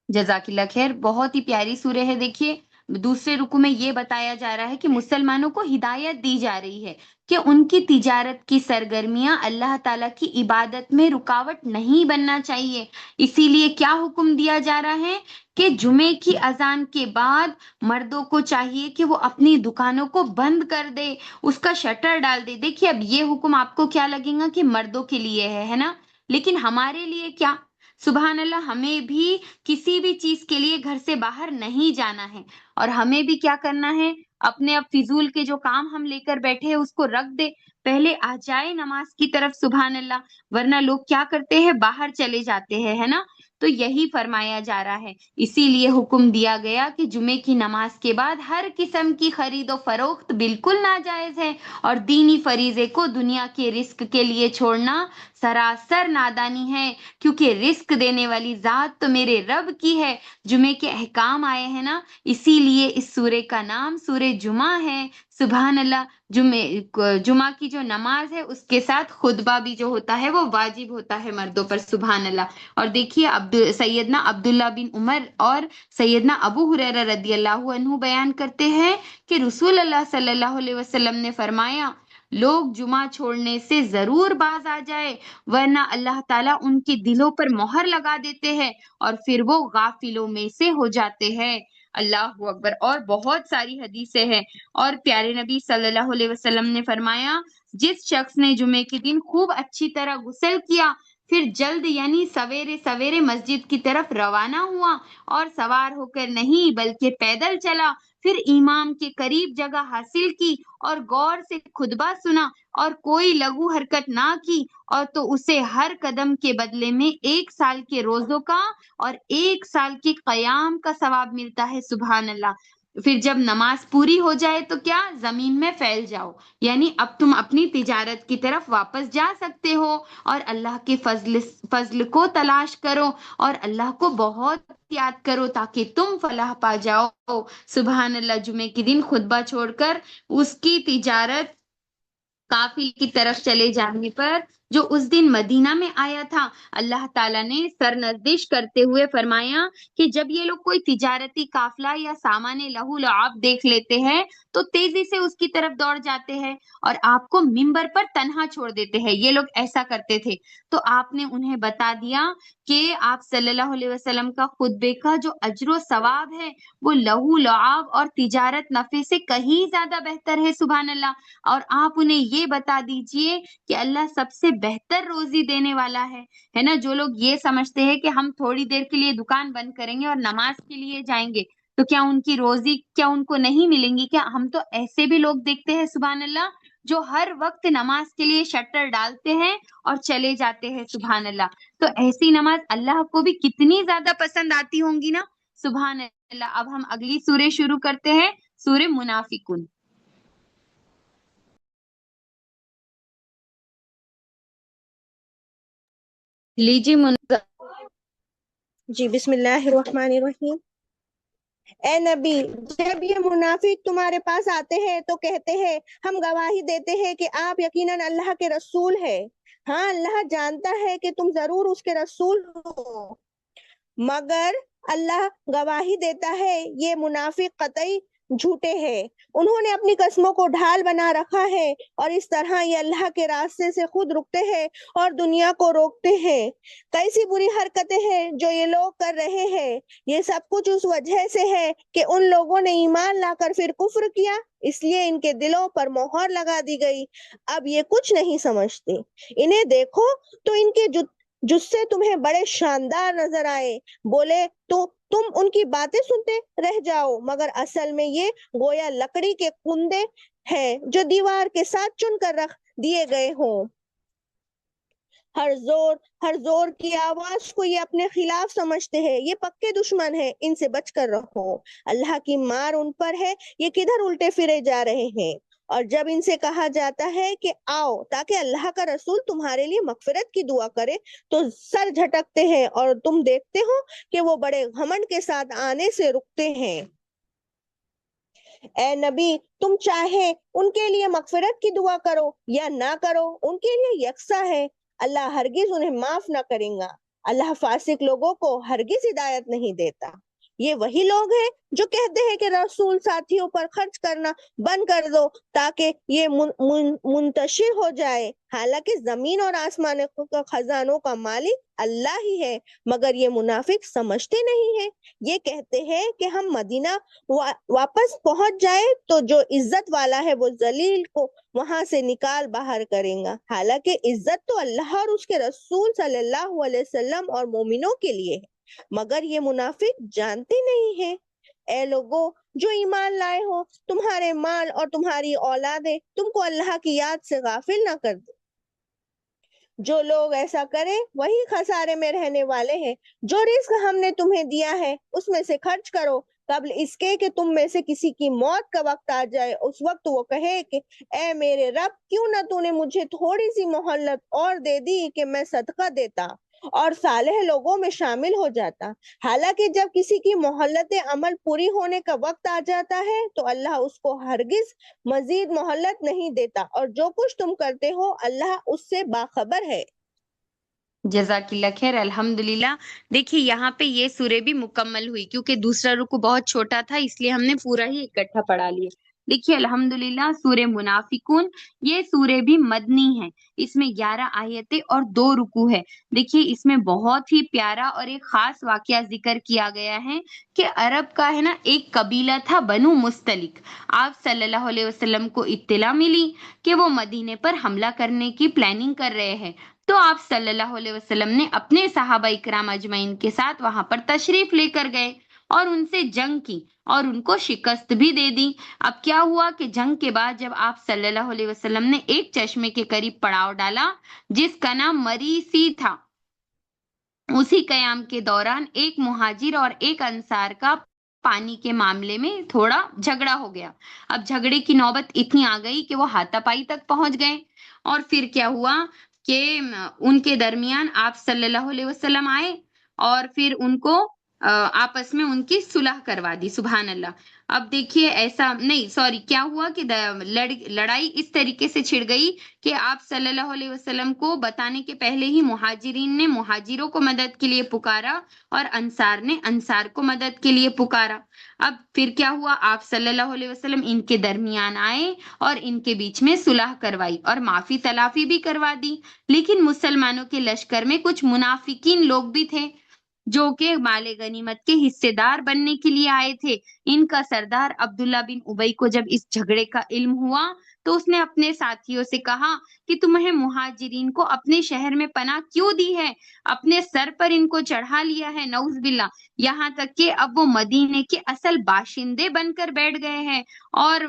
C: جزاک اللہ خیر، بہت ہی پیاری سورہ ہے۔ دیکھیے دوسرے رکو میں یہ بتایا جا رہا ہے کہ مسلمانوں کو ہدایت دی جا رہی ہے کہ ان کی تجارت کی سرگرمیاں اللہ تعالیٰ کی عبادت میں رکاوٹ نہیں بننا چاہیے۔ اسی لیے کیا حکم دیا جا رہا ہے کہ جمعے کی اذان کے بعد مردوں کو چاہیے کہ وہ اپنی دکانوں کو بند کر دے، اس کا شٹر ڈال دے۔ دیکھیے اب یہ حکم آپ کو کیا لگے گا کہ مردوں کے لیے ہے نا، لیکن ہمارے لیے کیا؟ سبحان اللہ، ہمیں بھی کسی بھی چیز کے لیے گھر سے باہر نہیں جانا ہے، اور ہمیں بھی کیا کرنا ہے، اپنے اب فضول کے جو کام ہم لے کر بیٹھے ہیں اس کو رکھ دے، پہلے آ جائے نماز کی طرف، سبحان اللہ۔ ورنہ لوگ کیا کرتے ہیں، باہر چلے جاتے ہیں، ہے نا۔ تو یہی فرمایا جا رہا ہے، اسی لیے حکم دیا گیا کہ جمعے کی نماز کے بعد ہر قسم کی خرید و فروخت بالکل ناجائز ہے، اور دینی فریضے کو دنیا کے رزق کے لیے چھوڑنا سراسر نادانی ہے، کیونکہ رزق دینے والی ذات تو میرے رب کی ہے۔ جمعے کے احکام آئے ہیں نا، اسی لیے اس سورے کا نام سورہ جمعہ ہے، سبحان اللہ۔ جمعہ کی جو نماز ہے اس کے ساتھ خطبہ بھی جو ہوتا ہے وہ واجب ہوتا ہے مردوں پر، سبحان اللہ۔ اور دیکھیے سیدنا عبداللہ بن عمر اور سیدنا ابو ہریرہ رضی اللہ عنہ بیان کرتے ہیں کہ رسول اللہ صلی اللہ علیہ وسلم نے فرمایا، لوگ جمعہ چھوڑنے سے ضرور باز آ جائے، ورنہ اللہ تعالیٰ ان کے دلوں پر مہر لگا دیتے ہیں اور پھر وہ غافلوں میں سے ہو جاتے ہیں۔ اللہ اکبر۔ اور بہت ساری حدیثیں ہیں، اور پیارے نبی صلی اللہ علیہ وسلم نے فرمایا، جس شخص نے جمعے کے دن خوب اچھی طرح غسل کیا، پھر جلد یعنی سویرے سویرے مسجد کی طرف روانہ ہوا، اور سوار ہو کر نہیں بلکہ پیدل چلا، پھر امام کے قریب جگہ حاصل کی اور غور سے خطبہ سنا اور کوئی لغو حرکت نہ کی، اور تو اسے ہر قدم کے بدلے میں 1 سال کے روزوں کا اور 1 سال کے قیام کا ثواب ملتا ہے، سبحان اللہ۔ پھر جب نماز پوری ہو جائے تو کیا، زمین میں پھیل جاؤ، یعنی اب تم اپنی تجارت کی طرف واپس جا سکتے ہو، اور اللہ کے فضل کو تلاش کرو اور اللہ کو بہت یاد کرو تاکہ تم فلاح پا جاؤ، سبحان اللہ۔ جمعے کے دن خطبہ چھوڑ کر اس کی تجارت قافل کی طرف چلے جانے پر جو اس دن مدینہ میں آیا تھا، اللہ تعالیٰ نے سرنزدش کرتے ہوئے فرمایا کہ جب یہ لوگ کوئی تجارتی قافلہ یا سامان لہو لعاب دیکھ لیتے ہیں تو تیزی سے اس کی طرف دوڑ جاتے ہیں اور آپ کو ممبر پر تنہا چھوڑ دیتے ہیں۔ یہ لوگ ایسا کرتے تھے، تو آپ نے انہیں بتا دیا کہ آپ صلی اللہ علیہ وسلم کا خطبے کا جو اجر و ثواب ہے وہ لہو لعاب اور تجارت نفع سے کہیں زیادہ بہتر ہے، سبحان اللہ۔ اور آپ انہیں یہ بتا دیجئے کہ اللہ سب سے بہتر روزی دینے والا ہے نا۔ جو لوگ یہ سمجھتے ہیں کہ ہم تھوڑی دیر کے لیے دکان بند کریں گے اور نماز کے لیے جائیں گے تو کیا ان کی روزی کیا ان کو نہیں ملیں گی؟ کیا ہم تو ایسے بھی لوگ دیکھتے ہیں سبحان اللہ جو ہر وقت نماز کے لیے شٹر ڈالتے ہیں اور چلے جاتے ہیں، سبحان اللہ۔ تو ایسی نماز اللہ کو بھی کتنی زیادہ پسند آتی ہوں گی نا، سبحان اللہ۔ اب ہم اگلی سورہ شروع کرتے ہیں، سورہ منافقون۔ لیجیے
E: جی بسم اللہ الرحمن الرحیم۔ اے نبی، جب یہ منافق تمہارے پاس آتے ہیں تو کہتے ہیں ہم گواہی دیتے ہیں کہ آپ یقیناً اللہ کے رسول ہیں۔ ہاں، اللہ جانتا ہے کہ تم ضرور اس کے رسول ہو، مگر اللہ گواہی دیتا ہے یہ منافق قطعی جھوٹے ہیں۔ انہوں نے اپنی قسموں کو ڈھال بنا رکھا ہے اور اس طرح یہ اللہ کے راستے سے خود رکتے ہیں اور دنیا کو روکتے ہیں۔ کیسی بری حرکتیں ہیں جو یہ لوگ کر رہے ہیں۔ یہ سب کچھ اس وجہ سے ہے کہ ان لوگوں نے ایمان لا کر پھر کفر کیا، اس لیے ان کے دلوں پر مہر لگا دی گئی۔ اب یہ کچھ نہیں سمجھتے۔ انہیں دیکھو تو ان کے جسے تمہیں بڑے شاندار نظر آئے، بولے تو تم ان کی باتیں سنتے رہ جاؤ، مگر اصل میں یہ گویا لکڑی کے کندے ہیں جو دیوار کے ساتھ چن کر رکھ دیے گئے ہوں۔ ہر زور کی آواز کو یہ اپنے خلاف سمجھتے ہیں، یہ پکے دشمن ہیں، ان سے بچ کر رہو۔ اللہ کی مار ان پر ہے، یہ کدھر الٹے پھرے جا رہے ہیں۔ اور جب ان سے کہا جاتا ہے کہ آؤ تاکہ اللہ کا رسول تمہارے لیے مغفرت کی دعا کرے تو سر جھٹکتے ہیں اور تم دیکھتے ہو کہ وہ بڑے گھمنڈ کے ساتھ آنے سے رکتے ہیں۔ اے نبی، تم چاہے ان کے لیے مغفرت کی دعا کرو یا نہ کرو، ان کے لیے یکساں ہے، اللہ ہرگز انہیں معاف نہ کرے گا۔ اللہ فاسق لوگوں کو ہرگز ہدایت نہیں دیتا۔ یہ وہی لوگ ہیں جو کہتے ہیں کہ رسول ساتھیوں پر خرچ کرنا بند کر دو تاکہ یہ منتشر ہو جائے، حالانکہ زمین اور آسمان کا خزانوں کا مالک اللہ ہی ہے، مگر یہ منافق سمجھتے نہیں ہیں۔ یہ کہتے ہیں کہ ہم مدینہ واپس پہنچ جائے تو جو عزت والا ہے وہ ذلیل کو وہاں سے نکال باہر کرے گا، حالانکہ عزت تو اللہ اور اس کے رسول صلی اللہ علیہ وسلم اور مومنوں کے لیے ہے، مگر یہ منافق جانتے نہیں ہیں۔ اے لوگوں جو ایمان لائے ہو، تمہارے مال اور تمہاری اولادیں تم کو اللہ کی یاد سے غافل نہ کر دے۔ جو لوگ ایسا کریں وہی خسارے میں رہنے والے ہیں۔ جو رزق ہم نے تمہیں دیا ہے اس میں سے خرچ کرو قبل اس کے کہ تم میں سے کسی کی موت کا وقت آ جائے۔ اس وقت وہ کہے کہ اے میرے رب، کیوں نہ تو نے مجھے تھوڑی سی مہلت اور دے دی کہ میں صدقہ دیتا اور صالح لوگوں میں شامل ہو جاتا۔ حالانکہ جب کسی کی مہلت عمل پوری ہونے کا وقت آ جاتا ہے تو اللہ اس کو ہرگز مزید مہلت نہیں دیتا، اور جو کچھ تم کرتے ہو اللہ اس سے باخبر ہے۔
C: جزاک اللہ خیر، الحمدللہ۔ دیکھیے یہاں پہ یہ سورہ بھی مکمل ہوئی، کیونکہ دوسرا رکوع بہت چھوٹا تھا اس لیے ہم نے پورا ہی اکٹھا پڑھا لیا۔ دیکھیے الحمدللہ سورہ منافقون، یہ سورہ بھی مدنی ہے، اس میں 11 آیتیں اور 2 رکوع ہے۔ دیکھیے اس میں بہت ہی پیارا اور ایک خاص واقعہ ذکر کیا گیا ہے کہ عرب کا ہے نا ایک قبیلہ تھا بنو مستلق۔ آپ صلی اللہ علیہ وسلم کو اطلاع ملی کہ وہ مدینے پر حملہ کرنے کی پلاننگ کر رہے ہیں، تو آپ صلی اللہ علیہ وسلم نے اپنے صحابہ اکرام اجمعین کے ساتھ وہاں پر تشریف لے کر گئے اور ان سے جنگ کی اور ان کو شکست بھی دے دی۔ اب کیا ہوا کہ جنگ کے بعد جب آپ صلی اللہ علیہ وسلم نے ایک چشمے کے قریب پڑاؤ ڈالا جس کا نام مریسی تھا، اسی قیام کے دوران ایک مہاجر اور ایک انصار کا پانی کے معاملے میں تھوڑا جھگڑا ہو گیا۔ اب جھگڑے کی نوبت اتنی آ گئی کہ وہ ہاتھا پائی تک پہنچ گئے، اور پھر کیا ہوا کہ ان کے درمیان آپ صلی اللہ علیہ وسلم آئے اور پھر ان کو آپس میں ان کی صلح کروا دی. سبحان اللہ. اب دیکھیے ایسا نہیں، سوری، کیا ہوا کہ لڑائی اس طریقے سے چھڑ گئی کہ آپ صلی اللہ علیہ وسلم کو بتانے کے پہلے ہی مہاجرین نے مہاجروں کو مدد کے لیے پکارا اور انصار نے انصار کو مدد کے لیے پکارا. اب پھر کیا ہوا، آپ صلی اللہ علیہ وسلم ان کے درمیان آئے اور ان کے بیچ میں صلح کروائی اور معافی تلافی بھی کروا دی. لیکن مسلمانوں کے لشکر میں کچھ منافقین لوگ بھی تھے جو کہ مال غنیمت کے حصے دار بننے کے لیے آئے تھے. ان کا سردار عبداللہ بن ابی کو جب اس جھگڑے کا علم ہوا تو اس نے اپنے ساتھیوں سے کہا کہ تمہیں مہاجرین کو اپنے شہر میں پناہ کیوں دی ہے، اپنے سر پر ان کو چڑھا لیا ہے، نعوذ باللہ، یہاں تک کہ اب وہ مدینے کے اصل باشندے بن کر بیٹھ گئے ہیں اور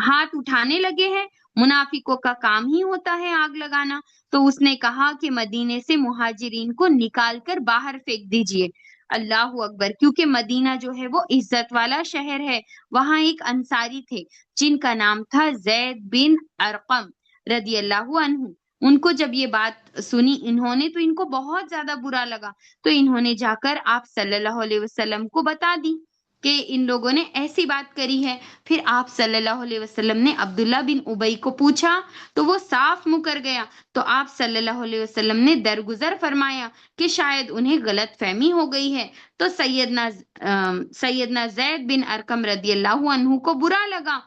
C: ہاتھ اٹھانے لگے ہیں. منافقوں کا کام ہی ہوتا ہے آگ لگانا. تو اس نے کہا کہ مدینے سے مہاجرین کو نکال کر باہر پھینک دیجئے. اللہ اکبر. کیونکہ مدینہ جو ہے وہ عزت والا شہر ہے. وہاں ایک انصاری تھے جن کا نام تھا زید بن ارقم رضی اللہ عنہ. ان کو جب یہ بات سنی انہوں نے تو ان کو بہت زیادہ برا لگا، تو انہوں نے جا کر آپ صلی اللہ علیہ وسلم کو بتا دی کہ ان لوگوں نے ایسی بات کری ہے. پھر آپ صلی اللہ علیہ وسلم نے عبداللہ بن ابی کو پوچھا تو وہ صاف مکر گیا. تو آپ صلی اللہ علیہ وسلم نے درگزر فرمایا کہ شاید انہیں غلط فہمی ہو گئی ہے. تو سیدنا زید بن ارقم رضی اللہ عنہ کو برا لگا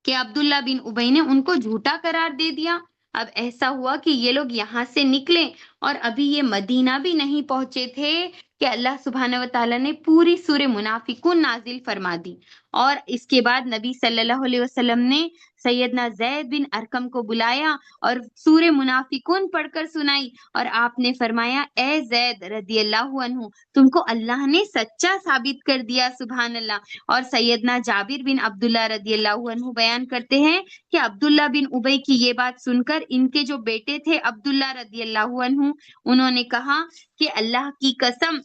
C: کہ عبداللہ بن ابی نے ان کو جھوٹا قرار دے دیا. اب ایسا ہوا کہ یہ لوگ یہاں سے نکلے اور ابھی یہ مدینہ بھی نہیں پہنچے تھے کہ اللہ سبحانہ و تعالیٰ نے پوری سورہ منافقون نازل فرما دی. اور اس کے بعد نبی صلی اللہ علیہ وسلم نے سیدنا زید بن ارقم کو بلایا اور سورہ منافقون پڑھ کر سنائی اور آپ نے فرمایا اے زید رضی اللہ عنہ، تم کو اللہ نے سچا ثابت کر دیا. سبحان اللہ. اور سیدنا جابر بن عبداللہ رضی اللہ عنہ بیان کرتے ہیں کہ عبداللہ بن ابی کی یہ بات سن کر ان کے جو بیٹے تھے عبداللہ رضی اللہ عنہ، انہوں نے کہا کہ اللہ کی قسم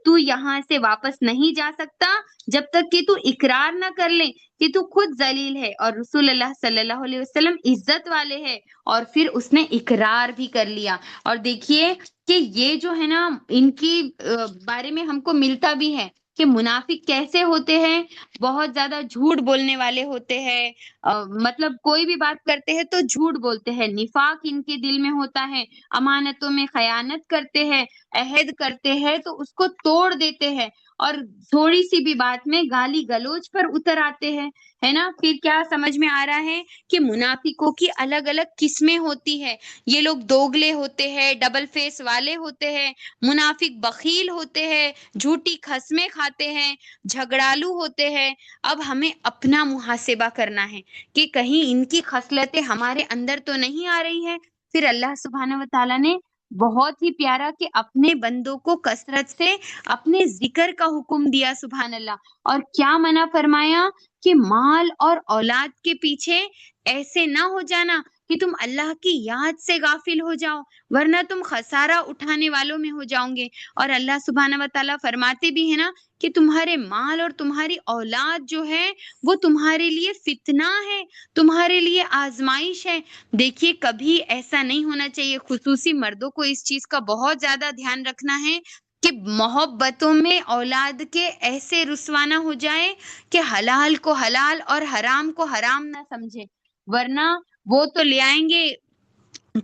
C: تو یہاں سے واپس نہیں جا سکتا جب تک کہ تو اقرار نہ کر لے کہ تو خود ذلیل ہے اور رسول اللہ صلی اللہ علیہ وسلم عزت والے ہے. اور پھر اس نے اقرار بھی کر لیا. اور دیکھیے کہ یہ جو ہے نا ان کی بارے میں ہم کو ملتا بھی ہے کہ منافق کیسے ہوتے ہیں، بہت زیادہ جھوٹ بولنے والے ہوتے ہیں. مطلب کوئی بھی بات کرتے ہیں تو جھوٹ بولتے ہیں، نفاق ان کے دل میں ہوتا ہے، امانتوں میں خیانت کرتے ہیں، عہد کرتے ہیں تو اس کو توڑ دیتے ہیں اور تھوڑی سی بھی بات میں گالی گلوچ پر اتر آتے ہیں، ہے نا. پھر کیا سمجھ میں آ رہا ہے کہ منافقوں کی الگ الگ قسمیں ہوتی ہے. یہ لوگ دوگلے ہوتے ہیں، ڈبل فیس والے ہوتے ہیں، منافق بخیل ہوتے ہیں، جھوٹی قسمیں کھاتے ہیں، جھگڑالو ہوتے ہیں. اب ہمیں اپنا محاسبہ کرنا ہے کہ کہیں ان کی خصلتیں ہمارے اندر تو نہیں آ رہی ہے. پھر اللہ سبحانہ و تعالیٰ نے بہت ہی پیارا کہ اپنے بندوں کو کثرت سے اپنے ذکر کا حکم دیا. سبحان اللہ. اور کیا منع فرمایا کہ مال اور اولاد کے پیچھے ایسے نہ ہو جانا کہ تم اللہ کی یاد سے غافل ہو جاؤ، ورنہ تم خسارہ اٹھانے والوں میں ہو جاؤ گے. اور اللہ سبحانہ و تعالیٰ فرماتے بھی ہیں نا کہ تمہارے مال اور تمہاری اولاد جو ہے وہ تمہارے لیے فتنہ ہے، تمہارے لیے آزمائش ہے. دیکھیے کبھی ایسا نہیں ہونا چاہیے. خصوصی مردوں کو اس چیز کا بہت زیادہ دھیان رکھنا ہے کہ محبتوں میں اولاد کے ایسے رسوانہ ہو جائے کہ حلال کو حلال اور حرام کو حرام نہ سمجھے، ورنہ وہ تو لے آئیں گے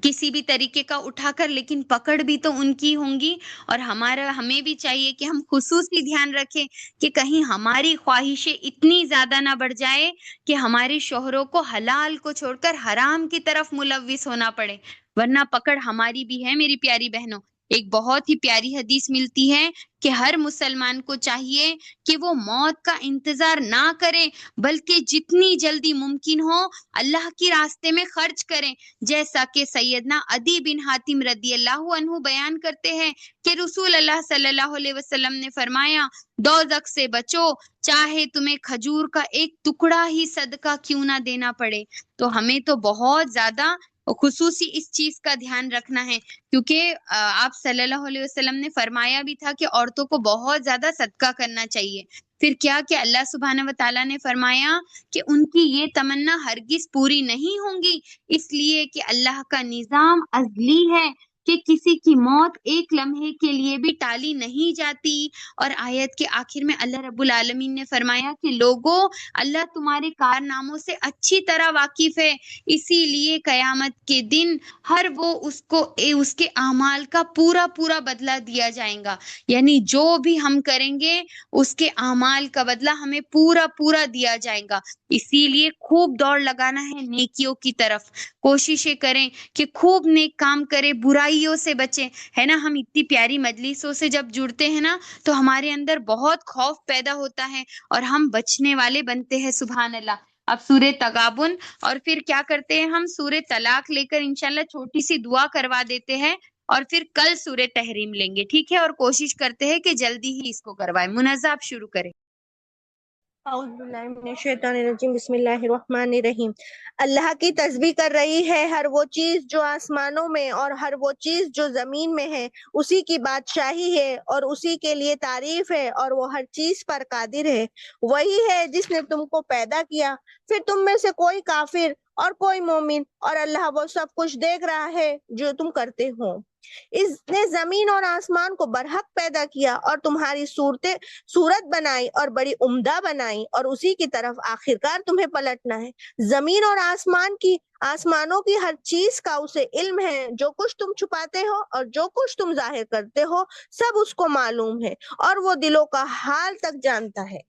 C: کسی بھی طریقے کا اٹھا کر، لیکن پکڑ بھی تو ان کی ہوں گی. اور ہمیں بھی چاہیے کہ ہم خصوصی دھیان رکھیں کہ کہیں ہماری خواہشیں اتنی زیادہ نہ بڑھ جائے کہ ہمارے شوہروں کو حلال کو چھوڑ کر حرام کی طرف ملوث ہونا پڑے، ورنہ پکڑ ہماری بھی ہے. میری پیاری بہنوں، ایک بہت ہی پیاری حدیث ملتی ہے کہ ہر مسلمان کو چاہیے کہ وہ موت کا انتظار نہ کرے بلکہ جتنی جلدی ممکن ہو اللہ کی راستے میں خرچ کریں. جیسا کہ سیدنا عدی بن حاتم رضی اللہ عنہ بیان کرتے ہیں کہ رسول اللہ صلی اللہ علیہ وسلم نے فرمایا دوزخ سے بچو چاہے تمہیں کھجور کا ایک ٹکڑا ہی صدقہ کیوں نہ دینا پڑے. تو ہمیں تو بہت زیادہ خصوصی اس چیز کا دھیان رکھنا ہے، کیونکہ آپ صلی اللہ علیہ وسلم نے فرمایا بھی تھا کہ عورتوں کو بہت زیادہ صدقہ کرنا چاہیے. پھر کیا کہ اللہ سبحانہ و تعالیٰ نے فرمایا کہ ان کی یہ تمنا ہرگز پوری نہیں ہوں گی، اس لیے کہ اللہ کا نظام ازلی ہے. کہ کسی کی موت ایک لمحے کے لیے بھی ٹالی نہیں جاتی۔ اور آیت کے آخر میں اللہ رب العالمین نے فرمایا کہ لوگوں، اللہ تمہارے کارناموں سے اچھی طرح واقف ہے، اسی لیے قیامت کے دن ہر وہ اس کے اعمال کا پورا پورا بدلہ دیا جائے گا۔ یعنی جو بھی ہم کریں گے اس کے اعمال کا بدلہ ہمیں پورا پورا دیا جائے گا۔ اسی لیے خوب دوڑ لگانا ہے نیکیوں کی طرف، کوششیں کریں کہ خوب نیک کام کریں، برائیوں سے بچیں، ہے نا۔ ہم اتنی پیاری مجلسوں سے جب جڑتے ہیں نا تو ہمارے اندر بہت خوف پیدا ہوتا ہے اور ہم بچنے والے بنتے ہیں، سبحان اللہ۔ اب سورہ تغابن اور پھر کیا کرتے ہیں ہم سورہ طلاق لے کر انشاءاللہ چھوٹی سی دعا کروا دیتے ہیں، اور پھر کل سورہ تحریم لیں گے، ٹھیک ہے؟ اور کوشش کرتے ہیں کہ جلدی ہی اس کو کروائیں۔ منزہ آپ شروع کریں۔
E: اعوذ باللہ من الشیطان الرجیم، بسم اللہ الرحمن الرحیم۔ اللہ کی تسبیح کر رہی ہے ہر وہ چیز جو آسمانوں میں اور ہر وہ چیز جو زمین میں ہے، اسی کی بادشاہی ہے اور اسی کے لیے تعریف ہے، اور وہ ہر چیز پر قادر ہے۔ وہی ہے جس نے تم کو پیدا کیا، پھر تم میں سے کوئی کافر اور کوئی مومن، اور اللہ وہ سب کچھ دیکھ رہا ہے جو تم کرتے ہو۔ اس نے زمین اور آسمان کو برحق پیدا کیا اور تمہاری صورت بنائی اور بڑی عمدہ بنائی، اور اسی کی طرف آخرکار تمہیں پلٹنا ہے۔ زمین اور آسمانوں کی ہر چیز کا اسے علم ہے، جو کچھ تم چھپاتے ہو اور جو کچھ تم ظاہر کرتے ہو سب اس کو معلوم ہے، اور وہ دلوں کا حال تک جانتا ہے۔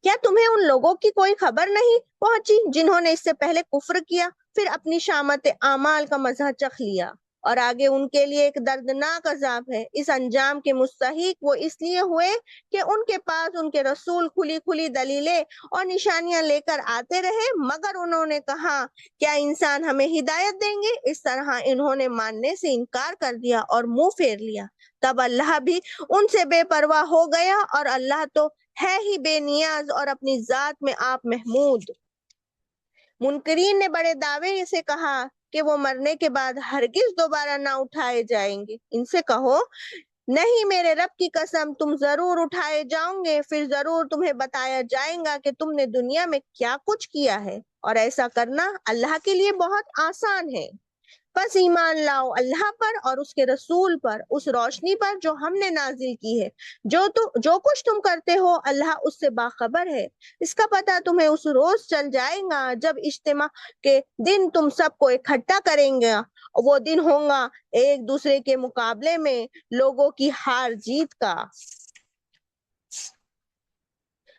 E: کیا تمہیں ان لوگوں کی کوئی خبر نہیں پہنچی جنہوں نے اس سے پہلے کفر کیا، پھر اپنی شامت اعمال کا مزہ چکھ لیا، اور آگے ان کے لیے ایک دردناک عذاب ہے۔ اس انجام کے مستحق وہ اس لیے ہوئے کہ ان کے پاس ان کے رسول کھلی کھلی دلیلیں اور نشانیاں لے کر آتے رہے، مگر انہوں نے کہا کیا انسان ہمیں ہدایت دیں گے؟ اس طرح انہوں نے ماننے سے انکار کر دیا اور منہ پھیر لیا۔ تب اللہ بھی ان سے بے پرواہ ہو گیا، اور اللہ تو ہے ہی بے نیاز اور اپنی ذات میں آپ محمود۔ منکرین نے بڑے دعوے سے کہا کہ وہ مرنے کے بعد ہرگز دوبارہ نہ اٹھائے جائیں گے۔ ان سے کہو نہیں، میرے رب کی قسم تم ضرور اٹھائے جاؤ گے، پھر ضرور تمہیں بتایا جائے گا کہ تم نے دنیا میں کیا کچھ کیا ہے، اور ایسا کرنا اللہ کے لیے بہت آسان ہے۔ بس ایمان لاؤ اللہ پر اور اس کے رسول پر، اس روشنی پر جو ہم نے نازل کی ہے۔ جو کچھ تم کرتے ہو اللہ اس سے باخبر ہے۔ اس کا پتہ تمہیں اس روز چل جائے گا جب اجتماع کے دن تم سب کو اکٹھا کریں گا۔ وہ دن ہوگا ایک دوسرے کے مقابلے میں لوگوں کی ہار جیت کا۔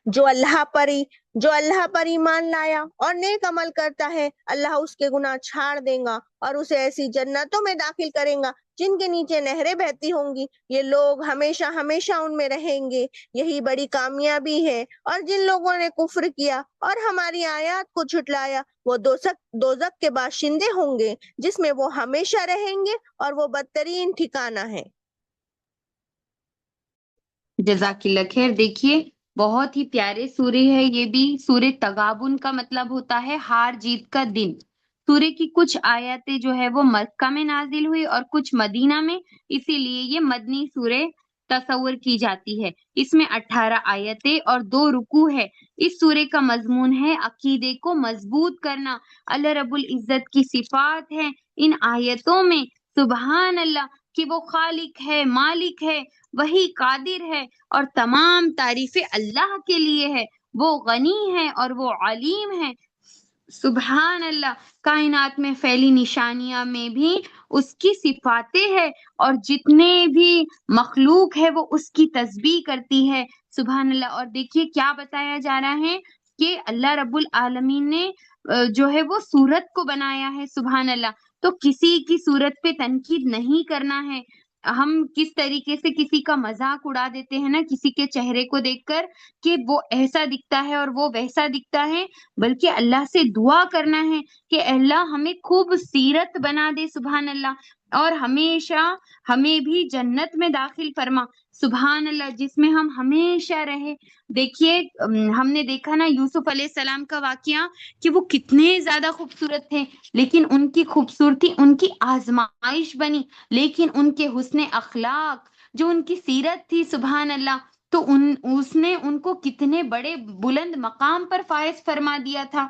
E: جو اللہ پر ایمان لایا اور نیک عمل کرتا ہے، اللہ اس کے گناہ چھاڑ دے گا اور اسے ایسی جنتوں میں داخل کرے گا جن کے نیچے نہریں بہتی ہوں گی۔ یہ لوگ ہمیشہ ہمیشہ ان میں رہیں گے، یہی بڑی کامیابی ہے۔ اور جن لوگوں نے کفر کیا اور ہماری آیات کو جھٹلایا، وہ دوزخ کے باشندے ہوں گے جس میں وہ ہمیشہ رہیں گے، اور وہ بدترین ٹھکانہ ہے۔
C: جزاک اللہ خیر۔ دیکھیے بہت ہی پیارے سورے ہے یہ بھی۔ سورہ تغابن کا مطلب ہوتا ہے ہار جیت کا دن۔ سورے کی کچھ آیتیں جو ہے وہ مکہ میں نازل ہوئی اور کچھ مدینہ میں، اسی لیے یہ مدنی سورے تصور کی جاتی ہے۔ اس میں 18 آیتیں اور 2 رکوع ہے۔ اس سورے کا مضمون ہے عقیدے کو مضبوط کرنا، اللہ رب العزت کی صفات ہے ان آیتوں میں، سبحان اللہ، کہ وہ خالق ہے، مالک ہے، وہی قادر ہے، اور تمام تعریفیں اللہ کے لیے ہے۔ وہ غنی ہے اور وہ علیم ہے، سبحان اللہ۔ کائنات میں پھیلی نشانیاں میں بھی اس کی صفاتیں ہے، اور جتنے بھی مخلوق ہے وہ اس کی تسبیح کرتی ہے، سبحان اللہ۔ اور دیکھیے کیا بتایا جا رہا ہے کہ اللہ رب العالمین نے جو ہے وہ صورت کو بنایا ہے، سبحان اللہ۔ تو کسی کی صورت پہ تنقید نہیں کرنا ہے۔ ہم کس طریقے سے کسی کا مذاق اڑا دیتے ہیں نا کسی کے چہرے کو دیکھ کر کہ وہ ایسا دکھتا ہے اور وہ ویسا دکھتا ہے، بلکہ اللہ سے دعا کرنا ہے کہ اللہ ہمیں خوب سیرت بنا دے، سبحان اللہ، اور ہمیشہ ہمیں بھی جنت میں داخل فرما، سبحان اللہ، جس میں ہم ہمیشہ رہے۔ دیکھیے ہم نے دیکھا نا یوسف علیہ السلام کا واقعہ کہ وہ کتنے زیادہ خوبصورت تھے، لیکن ان کی خوبصورتی ان کی آزمائش بنی، لیکن ان کے حسن اخلاق جو ان کی سیرت تھی، سبحان اللہ، تو اس نے ان کو کتنے بڑے بلند مقام پر فائز فرما دیا تھا۔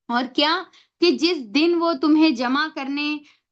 C: اور کیا کہ جس دن وہ تمہیں جمع کرنے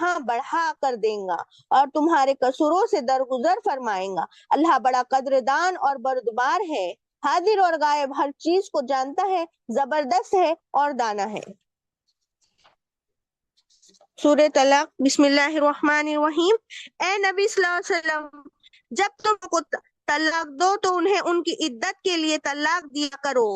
E: ہاں بڑھا کر دیں گا اور تمہارے قصوروں سے درگزر فرمائیں گا۔ اللہ بڑا قدردان اور بردبار ہے، حاضر اور غائب ہر چیز کو جانتا ہے، زبردست ہے اور دانا ہے۔ سورہ طلاق۔ بسم اللہ الرحمن الرحیم۔ اے نبی صلی اللہ علیہ وسلم، جب تم کو طلاق دو تو انہیں ان کی عدت کے لیے طلاق دیا کرو،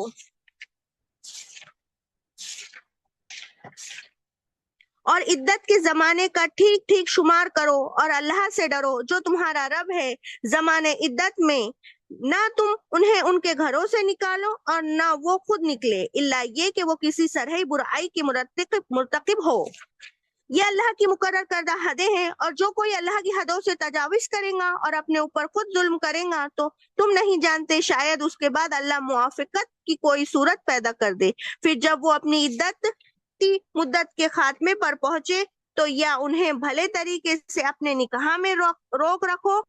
E: اور عدت کے زمانے کا ٹھیک ٹھیک شمار کرو، اور اللہ سے ڈرو جو تمہارا رب ہے۔ زمانے عدت میں نہ تم انہیں ان کے گھروں سے نکالو اور نہ وہ خود نکلے، الا یہ کہ وہ کسی سرحی برائی کی مرتکب ہو۔ یہ اللہ کی مقرر کردہ حدیں ہیں، اور جو کوئی اللہ کی حدوں سے تجاوز کرے گا اور اپنے اوپر خود ظلم کرے گا تو تم نہیں جانتے، شاید اس کے بعد اللہ موافقت کی کوئی صورت پیدا کر دے۔ پھر جب وہ اپنی عدت کی مدت کے خاتمے پر پہنچے تو یا انہیں بھلے طریقے سے اپنے نکاح میں روک رکھو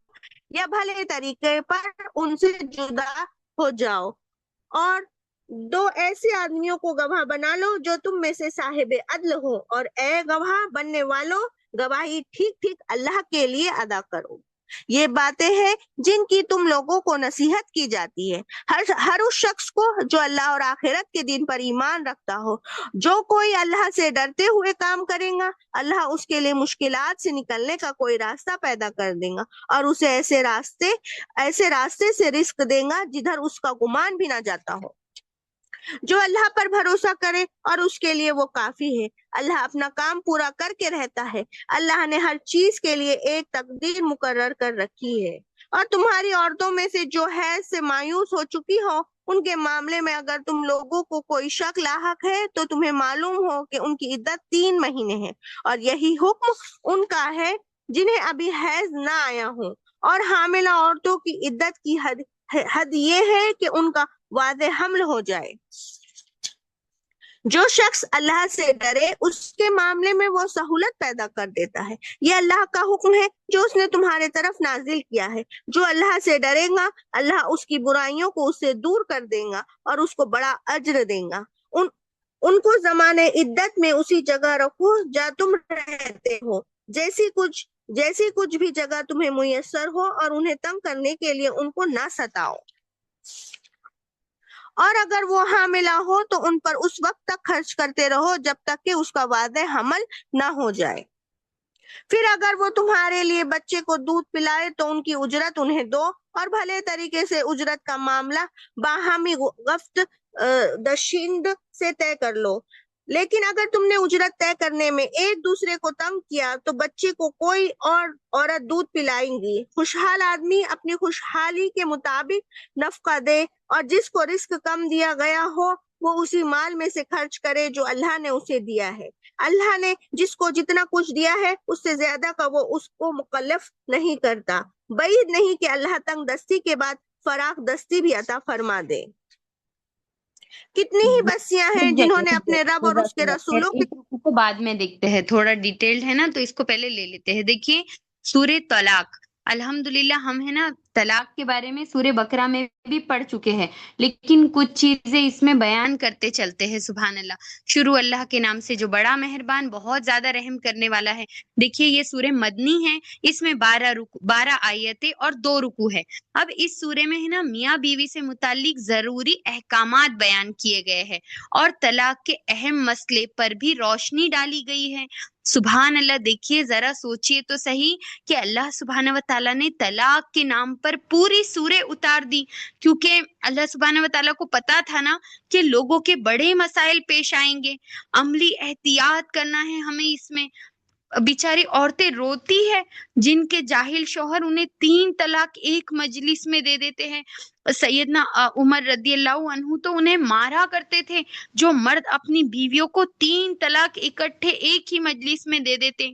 E: یا بھلے طریقے پر ان سے جدا ہو جاؤ، اور دو ایسے آدمیوں کو گواہ بنا لو جو تم میں سے صاحب عدل ہو، اور اے گواہ بننے والوں گواہی ٹھیک ٹھیک اللہ کے لیے ادا کرو۔ یہ باتیں ہیں جن کی تم لوگوں کو نصیحت کی جاتی ہے، ہر اس شخص کو جو اللہ اور آخرت کے دن پر ایمان رکھتا ہو۔ جو کوئی اللہ سے ڈرتے ہوئے کام کرے گا، اللہ اس کے لیے مشکلات سے نکلنے کا کوئی راستہ پیدا کر دے گا، اور اسے ایسے راستے سے رزق دے گا جدھر اس کا گمان بھی نہ جاتا ہو۔ جو اللہ پر بھروسہ کرے اور اس کے لیے وہ کافی ہے۔ اللہ اپنا کام پورا کر کے رہتا ہے۔ اللہ نے ہر چیز کے لیے ایک تقدیر مقرر کر رکھی ہے۔ اور تمہاری عورتوں میں سے جو حیض سے مایوس ہو چکی ہو، ان کے معاملے میں اگر تم لوگوں کو کوئی شک لاحق ہے تو تمہیں معلوم ہو کہ ان کی عدت 3 مہینے ہے، اور یہی حکم ان کا ہے جنہیں ابھی حیض نہ آیا ہو۔ اور حاملہ عورتوں کی عدت کی حد یہ ہے کہ ان کا واضح حمل ہو جائے۔ جو شخص اللہ سے ڈرے اس کے معاملے میں وہ سہولت پیدا کر دیتا ہے۔ یہ اللہ کا حکم ہے جو اس نے تمہارے طرف نازل کیا ہے۔ جو اللہ سے ڈرے گا، اللہ اس کی برائیوں کو اس سے دور کر دے گا اور اس کو بڑا اجر دے گا۔ ان کو زمانے عدت میں اسی جگہ رکھو جہاں تم رہتے ہو، جیسی کچھ بھی جگہ تمہیں میسر ہو، اور انہیں تنگ کرنے کے لیے ان کو نہ ستاؤ۔ اور اگر وہ حاملہ ہو تو ان پر اس وقت تک خرچ کرتے رہو جب تک کہ اس کا واضح حمل نہ ہو جائے۔ پھر اگر وہ تمہارے لیے بچے کو دودھ پلائے تو ان کی اجرت انہیں دو، اور بھلے طریقے سے اجرت کا معاملہ باہمی گفت دشند سے طے کر لو۔ لیکن اگر تم نے اجرت طے کرنے میں ایک دوسرے کو تنگ کیا تو بچے کو کوئی اور عورت دودھ پلائیں گی۔ خوشحال آدمی اپنی خوشحالی کے مطابق نفقہ دے، اور جس کو رزق کم دیا گیا ہو وہ اسی مال میں سے خرچ کرے جو اللہ نے اسے دیا ہے۔ اللہ نے جس کو جتنا کچھ دیا ہے اس سے زیادہ کا وہ اس کو مکلف نہیں کرتا۔ بعید نہیں کہ اللہ تنگ دستی کے بعد فراخ دستی بھی عطا فرما دے۔ کتنی ہی بستیاں ہیں جنہوں نے اپنے رب اور اس کے رسولوں
C: کو بعد میں دیکھتے ہیں، تھوڑا ڈیٹیلڈ ہے نا، تو اس کو پہلے لے لیتے ہیں۔ دیکھیے سورہ طلاق، الحمدللہ ہم ہے نا طلاق کے بارے میں سورہ بقرہ میں بھی پڑھ چکے ہیں، لیکن کچھ چیزیں اس میں بیان کرتے چلتے ہیں۔ سبحان اللہ۔ شروع اللہ کے نام سے جو بڑا مہربان بہت زیادہ رحم کرنے والا ہے۔ دیکھیے یہ سورہ مدنی ہے، اس میں 12 آیتیں اور 2 رکوع ہے۔ اب اس سورے میں ہے نا میاں بیوی سے متعلق ضروری احکامات بیان کیے گئے ہیں، اور طلاق کے اہم مسئلے پر بھی روشنی ڈالی گئی ہے۔ سبحان اللہ۔ دیکھیے ذرا سوچئے تو صحیح کہ اللہ سبحانہ و تعالیٰ نے طلاق کے نام پر پوری سورہ اتار دی، کیونکہ اللہ سبحانہ و تعالیٰ کو پتا تھا نا کہ لوگوں کے بڑے مسائل پیش آئیں گے، عملی احتیاط کرنا ہے ہمیں اس میں۔ بیچاری عورتیں روتی ہے جن کے جاہل شوہر انہیں 3 طلاق ایک مجلس میں دے دیتے ہیں۔ سیدنا عمر رضی اللہ عنہ تو انہیں مارا کرتے تھے جو مرد اپنی بیویوں کو 3 طلاق اکٹھے ایک ہی مجلس میں دے دیتے۔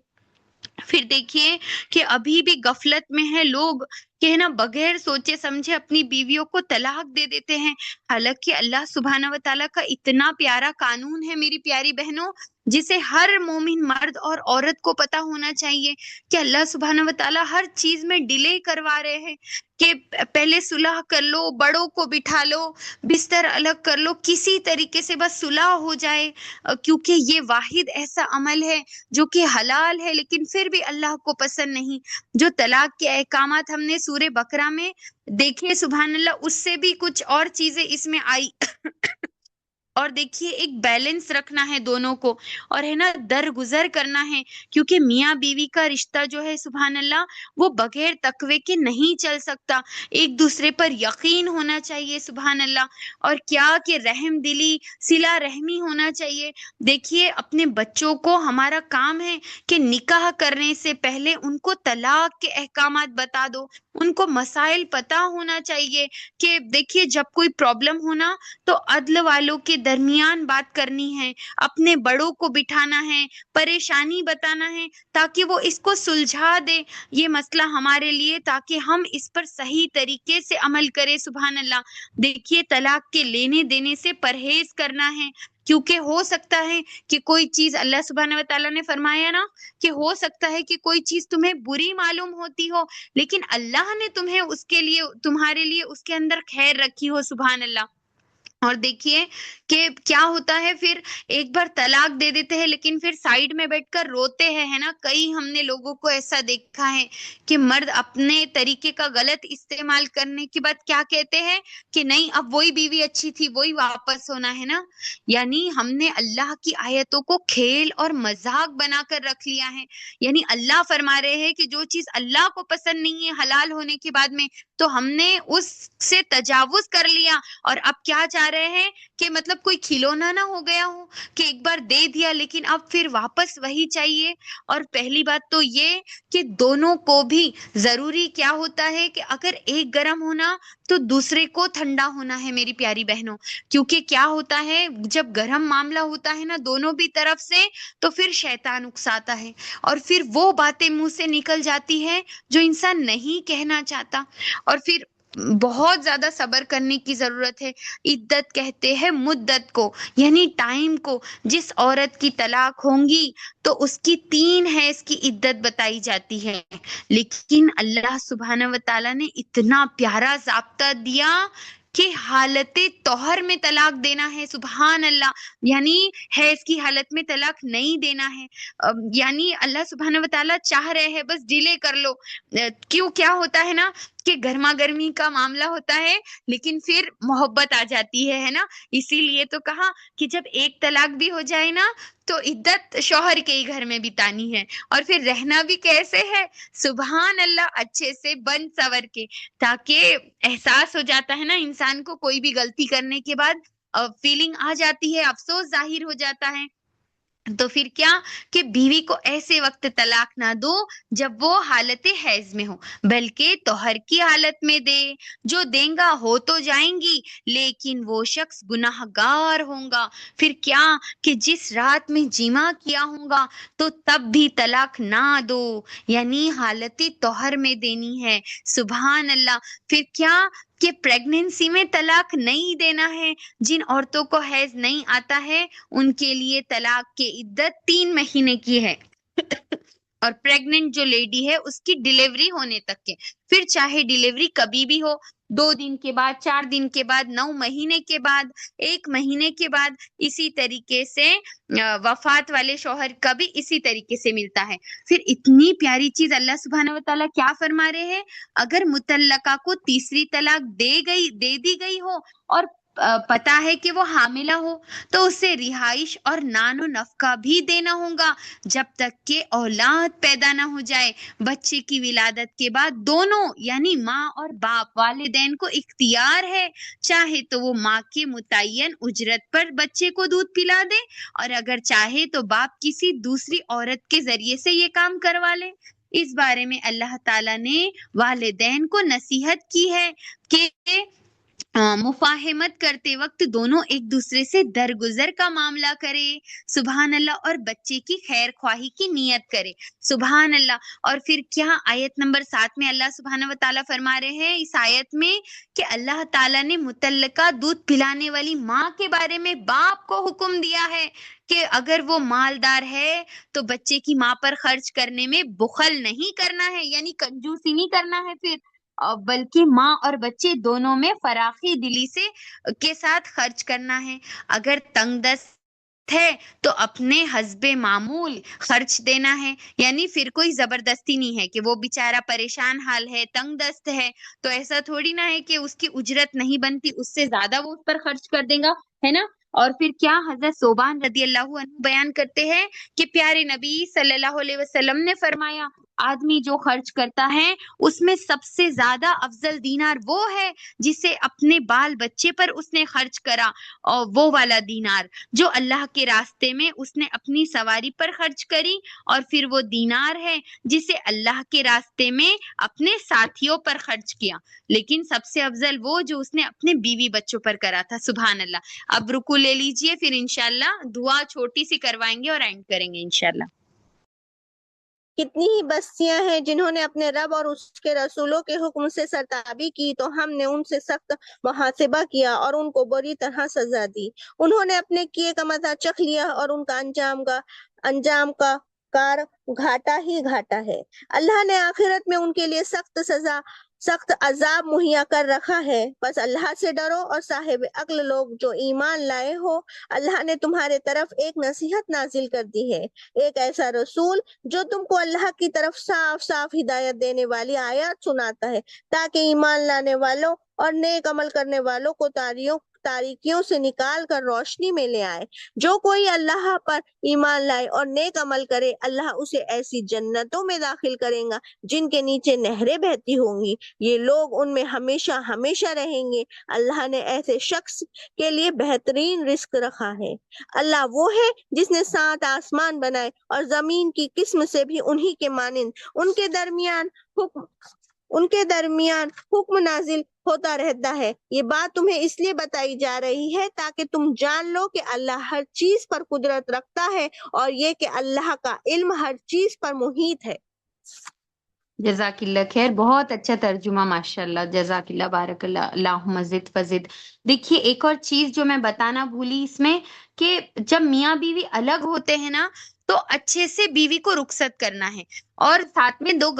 C: پھر دیکھیے کہ ابھی بھی غفلت میں ہے لوگ کہ نا بغیر سوچے سمجھے اپنی بیویوں کو طلاق دے دیتے ہیں، حالانکہ اللہ سبحانہ و تعالیٰ کا اتنا پیارا قانون ہے میری پیاری بہنوں جسے ہر مومن مرد اور عورت کو پتا ہونا چاہیے کہ اللہ سبحانہ و تعالیٰ ہر چیز میں ڈیلے کروا رہے ہیں کہ پہلے صلح کر لو، بڑوں کو بٹھا لو، بستر الگ کر لو، کسی طریقے سے بس صلح ہو جائے، کیونکہ یہ واحد ایسا عمل ہے جو کہ حلال ہے لیکن پھر بھی اللہ کو پسند نہیں۔ جو طلاق کے احکامات ہم نے سورہ بقرہ میں دیکھے سبحان اللہ، اس سے بھی کچھ اور چیزیں اس میں آئی اور دیکھیے ایک بیلنس رکھنا ہے دونوں کو، اور ہے نا درگزر کرنا ہے، کیونکہ میاں بیوی کا رشتہ جو ہے سبحان اللہ وہ بغیر تقوی کے نہیں چل سکتا۔ ایک دوسرے پر یقین ہونا چاہیے سبحان اللہ، اور کیا کہ رحم دلی، صلہ رحمی ہونا چاہیے۔ دیکھیے اپنے بچوں کو ہمارا کام ہے کہ نکاح کرنے سے پہلے ان کو طلاق کے احکامات بتا دو، ان کو مسائل پتہ ہونا چاہیے کہ دیکھیے جب کوئی پرابلم ہونا تو عدل والوں کے درمیان بات کرنی ہے، اپنے بڑوں کو بٹھانا ہے، پریشانی بتانا ہے تاکہ وہ اس کو سلجھا دے یہ مسئلہ ہمارے لیے، تاکہ ہم اس پر صحیح طریقے سے عمل کریں سبحان اللہ۔ دیکھیے طلاق کے لینے دینے سے پرہیز کرنا ہے، کیونکہ ہو سکتا ہے کہ کوئی چیز اللہ سبحانہ و تعالیٰ نے فرمایا نا کہ ہو سکتا ہے کہ کوئی چیز تمہیں بری معلوم ہوتی ہو لیکن اللہ نے تمہیں اس کے لیے، تمہارے لیے اس کے اندر خیر رکھی ہو سبحان اللہ۔ اور دیکھیے کہ کیا ہوتا ہے پھر ایک بار طلاق دے دیتے ہیں لیکن پھر سائیڈ میں بیٹھ کر روتے ہیں، ہے نا، کئی ہم نے لوگوں کو ایسا دیکھا ہے کہ مرد اپنے طریقے کا غلط استعمال کرنے کے بعد کیا کہتے ہیں کہ نہیں اب وہی بیوی اچھی تھی، وہی واپس ہونا ہے نا۔ یعنی ہم نے اللہ کی آیتوں کو کھیل اور مذاق بنا کر رکھ لیا ہے، یعنی اللہ فرما رہے ہیں کہ جو چیز اللہ کو پسند نہیں ہے حلال ہونے کے بعد میں تو ہم نے اس سے تجاوز کر لیا، اور اب کیا چاہ رہے ہیں کہ مطلب کوئی کھلونا نہ ہو گیا ہو کہ ایک بار دے دیا لیکن اب پھر واپس وہی چاہیے۔ اور پہلی بات تو یہ کہ دونوں کو بھی ضروری کیا ہوتا ہے کہ اگر ایک گرم ہونا تو دوسرے کو ٹھنڈا ہونا ہے میری پیاری بہنوں، کیونکہ کیا ہوتا ہے جب گرم معاملہ ہوتا ہے نا دونوں بھی طرف سے تو پھر شیطان اکساتا ہے اور پھر وہ باتیں منہ سے نکل جاتی ہے جو انسان نہیں کہنا چاہتا، اور پھر بہت زیادہ صبر کرنے کی ضرورت ہے۔ عدت کہتے ہیں مدت کو، یعنی ٹائم کو۔ جس عورت کی طلاق ہونگی تو اس کی 3 حیض کی عدت بتائی جاتی ہے، لیکن اللہ سبحانہ و تعالیٰ نے اتنا پیارا ضابطہ دیا کہ حالت طہر میں طلاق دینا ہے سبحان اللہ، یعنی حیض کی حالت میں طلاق نہیں دینا ہے۔ یعنی اللہ سبحانہ و تعالیٰ چاہ رہے ہیں بس ڈیلے کر لو، کیوں کیا ہوتا ہے نا کہ گرما گرمی کا معاملہ ہوتا ہے لیکن پھر محبت آ جاتی ہے نا، اسی لیے تو کہا کہ جب ایک طلاق بھی ہو جائے نا تو عدت شوہر کے ہی گھر میں بتانی ہے، اور پھر رہنا بھی کیسے ہے سبحان اللہ، اچھے سے بن سور کے، تاکہ احساس ہو جاتا ہے نا انسان کو کوئی بھی غلطی کرنے کے بعد فیلنگ آ جاتی ہے، افسوس ظاہر ہو جاتا ہے۔ تو پھر کیا کہ بیوی کو ایسے وقت طلاق نہ دو جب وہ حالت حیض میں ہو، بلکہ طہر کی حالت میں دے۔ جو دیں گا ہو تو جائیں گی لیکن وہ شخص گناہ گار ہوگا۔ پھر کیا کہ جس رات میں جمع کیا ہوگا تو تب بھی طلاق نہ دو، یعنی حالت طہر میں دینی ہے سبحان اللہ۔ پھر کیا کہ پریگننسی میں طلاق نہیں دینا ہے۔ جن عورتوں کو حیض نہیں آتا ہے ان کے لیے طلاق کی عدت 3 مہینے کی ہے اور پریگننٹ جو لیڈی ہے اس کی ڈیلیوری ہونے تک کے، پھر چاہے ڈیلیوری کبھی بھی ہو، 2 دن کے بعد، 4 دن کے بعد، 9 مہینے کے بعد، 1 مہینے کے بعد، اسی طریقے سے وفات والے شوہر کا بھی اسی طریقے سے ملتا ہے۔ پھر اتنی پیاری چیز اللہ سبحانہ و تعالیٰ کیا فرما رہے ہیں، اگر مطلقہ کو تیسری طلاق دے دی گئی ہو اور پتا ہے کہ وہ حاملہ ہو تو اسے رہائش اور نان و نفقہ بھی دینا ہوگا جب تک کہ اولاد پیدا نہ ہو جائے۔ بچے کی ولادت کے بعد دونوں یعنی ماں اور باپ والدین کو اختیار ہے، چاہے تو وہ ماں کے متعین اجرت پر بچے کو دودھ پلا دے اور اگر چاہے تو باپ کسی دوسری عورت کے ذریعے سے یہ کام کروا لے۔ اس بارے میں اللہ تعالیٰ نے والدین کو نصیحت کی ہے کہ مفاہمت کرتے وقت دونوں ایک دوسرے سے درگزر کا معاملہ کرے، سبحان اللہ، اور بچے کی خیر خواہی کی نیت کرے، سبحان اللہ۔ اور پھر کیا آیت نمبر 7 میں اللہ سبحانہ و تعالیٰ فرما رہے ہیں اس آیت میں کہ اللہ تعالیٰ نے متعلقہ دودھ پلانے والی ماں کے بارے میں باپ کو حکم دیا ہے کہ اگر وہ مالدار ہے تو بچے کی ماں پر خرچ کرنے میں بخل نہیں کرنا ہے، یعنی کنجوسی نہیں کرنا ہے پھر، بلکہ ماں اور بچے دونوں میں فراخی دلی سے کے ساتھ خرچ کرنا ہے۔ اگر تنگ دست ہے تو اپنے حسب معمول خرچ دینا ہے، یعنی پھر کوئی زبردستی نہیں ہے کہ وہ بیچارہ پریشان حال ہے، تنگ دست ہے، تو ایسا تھوڑی نہ ہے کہ اس کی اجرت نہیں بنتی اس سے زیادہ وہ اس پر خرچ کر دے گا، ہے نا۔ اور پھر کیا حضرت صوبان رضی اللہ عنہ بیان کرتے ہیں کہ پیارے نبی صلی اللہ علیہ وسلم نے فرمایا آدمی جو خرچ کرتا ہے اس میں سب سے زیادہ افضل دینار وہ ہے جسے اپنے بال بچے پر اس نے خرچ کرا، اور وہ والا دینار جو اللہ کے راستے میں اس نے اپنی سواری پر خرچ کری، اور پھر وہ دینار ہے جسے اللہ کے راستے میں اپنے ساتھیوں پر خرچ کیا، لیکن سب سے افضل وہ جو اس نے اپنے بیوی بچوں پر کرا تھا، سبحان اللہ۔ اب رکو لے لیجئے، پھر انشاءاللہ دعا چھوٹی سی کروائیں گے اور اینڈ کریں گے انشاءاللہ۔
E: کتنی ہی بستیاں ہیں جنہوں نے اپنے رب اور اس کے رسولوں کے حکم سے سرتابی کی تو ہم نے ان سے سخت محاسبہ کیا اور ان کو بری طرح سزا دی۔ انہوں نے اپنے کیے کا مزہ چکھ لیا اور ان کا انجام کا کار گھاٹا ہی گھاٹا ہے۔ اللہ نے آخرت میں ان کے لیے سخت عذاب مہیا کر رکھا ہے۔ بس اللہ سے ڈرو اور صاحب عقل لوگ جو ایمان لائے ہو، اللہ نے تمہارے طرف ایک نصیحت نازل کر دی ہے، ایک ایسا رسول جو تم کو اللہ کی طرف صاف صاف ہدایت دینے والی آیات سناتا ہے تاکہ ایمان لانے والوں اور نیک عمل کرنے والوں کو تاریکیوں سے نکال کر روشنی میں لے آئے۔ جو کوئی اللہ پر ایمان لائے اور نیک عمل کرے اللہ اسے ایسی جنتوں میں داخل کرے گا جن کے نیچے نہریں بہتی ہوں گی، یہ لوگ ان میں ہمیشہ ہمیشہ رہیں گے۔ اللہ نے ایسے شخص کے لیے بہترین رزق رکھا ہے۔ اللہ وہ ہے جس نے 7 آسمان بنائے اور زمین کی قسم سے بھی انہی کے مانند ان کے درمیان حکم نازل ہوتا رہتا ہے۔ یہ بات تمہیں اس لیے بتائی جا رہی ہے تاکہ تم جان لو کہ اللہ ہر چیز پر قدرت رکھتا ہے اور یہ کہ اللہ کا علم ہر چیز پر محیط ہے۔
C: جزاک اللہ خیر، بہت اچھا ترجمہ، ماشاء اللہ، جزاک اللہ، بارک اللہ، اللہم زد فزد۔ دیکھیے ایک اور چیز جو میں بتانا بھولی اس میں، کہ جب میاں بیوی الگ ہوتے ہیں نا تو اچھے سے بیوی کو رخصت کرنا ہے، اور ساتھ میں 2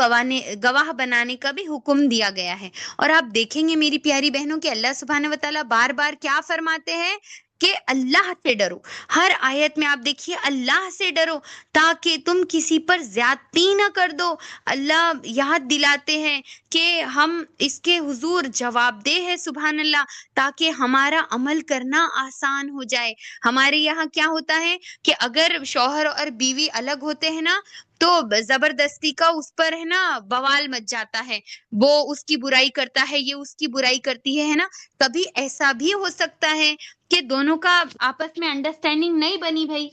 C: گواہ بنانے کا بھی حکم دیا گیا ہے۔ اور آپ دیکھیں گے میری پیاری بہنوں کہ اللہ سبحانہ و تعالیٰ بار بار کیا فرماتے ہیں کہ اللہ سے ڈرو۔ ہر آیت میں آپ دیکھیے اللہ سے ڈرو تاکہ تم کسی پر زیادتی نہ کر دو۔ اللہ یاد دلاتے ہیں کہ ہم اس کے حضور جواب دہ ہے، سبحان اللہ، تاکہ ہمارا عمل کرنا آسان ہو جائے۔ ہمارے یہاں کیا ہوتا ہے کہ اگر شوہر اور بیوی الگ ہوتے ہیں نا تو زبردستی کا اس پر ہے نا بوال مچ جاتا ہے، وہ اس کی برائی کرتا ہے، یہ اس کی برائی کرتی ہے نا۔ کبھی ایسا بھی ہو سکتا ہے کہ دونوں کا آپس میں انڈرسٹینڈنگ نہیں بنی، بھائی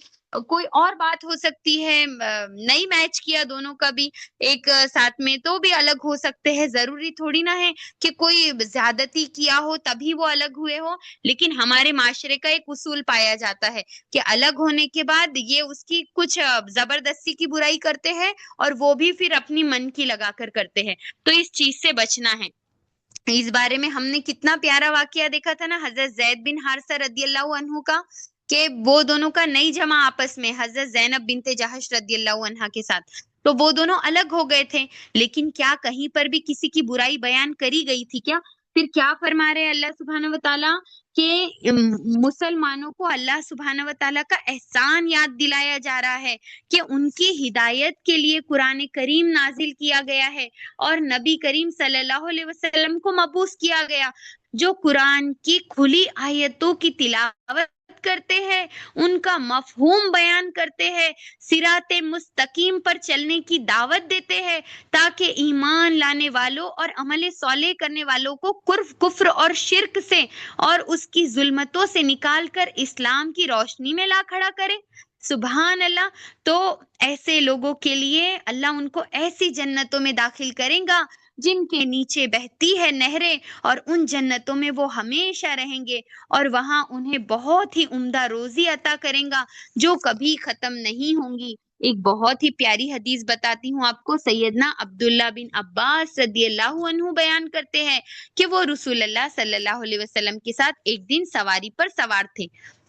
C: کوئی اور بات ہو سکتی ہے، نہیں میچ کیا دونوں کا بھی ایک ساتھ میں، تو بھی الگ ہو سکتے ہیں۔ ضروری تھوڑی نہ ہے کہ کوئی زیادتی کیا ہو تبھی وہ الگ ہوئے ہو، لیکن ہمارے معاشرے کا ایک اصول پایا جاتا ہے کہ الگ ہونے کے بعد یہ اس کی کچھ زبردستی کی برائی کرتے ہیں اور وہ بھی پھر اپنی من کی لگا کر کرتے ہیں، تو اس چیز سے بچنا ہے۔ اس بارے میں ہم نے کتنا پیارا واقعہ دیکھا تھا نا حضرت زید بن حارثہ رضی اللہ عنہ کا، کہ وہ دونوں کا نہیں جمع آپس میں حضرت زینب بنت جہش رضی اللہ عنہا کے ساتھ، تو وہ دونوں الگ ہو گئے تھے، لیکن کیا کہیں پر بھی کسی کی برائی بیان کری گئی تھی کیا؟ پھر کیا فرما رہے اللہ سبحانہ و تعالیٰ کہ مسلمانوں کو اللہ سبحانہ و تعالیٰ کا احسان یاد دلایا جا رہا ہے کہ ان کی ہدایت کے لیے قرآن کریم نازل کیا گیا ہے اور نبی کریم صلی اللہ علیہ وسلم کو مبعوث کیا گیا، جو قرآن کی کھلی آیتوں کی تلاوت کرتے ہیں، ان کا مفہوم بیان کرتے ہیں، صراط مستقیم پر چلنے کی دعوت دیتے ہیں، تاکہ ایمان لانے والوں اور عمل صالح کرنے والوں کو کفر اور شرک سے اور اس کی ظلمتوں سے نکال کر اسلام کی روشنی میں لا کھڑا کرے۔ سبحان اللہ۔ تو ایسے لوگوں کے لیے اللہ ان کو ایسی جنتوں میں داخل کرے گا جن کے نیچے بہتی ہے نہریں، اور ان جنتوں میں وہ ہمیشہ رہیں گے، اور وہاں انہیں بہت ہی عمدہ روزی عطا کریں گا جو کبھی ختم نہیں ہوں گی۔ ایک بہت ہی پیاری حدیث بتاتی ہوں آپ کو، سیدنا عبداللہ بن عباس رضی اللہ عنہ بیان کرتے ہیں کہ وہ رسول اللہ صلی اللہ علیہ وسلم کے ساتھ ایک دن سواری پر سوار تھے۔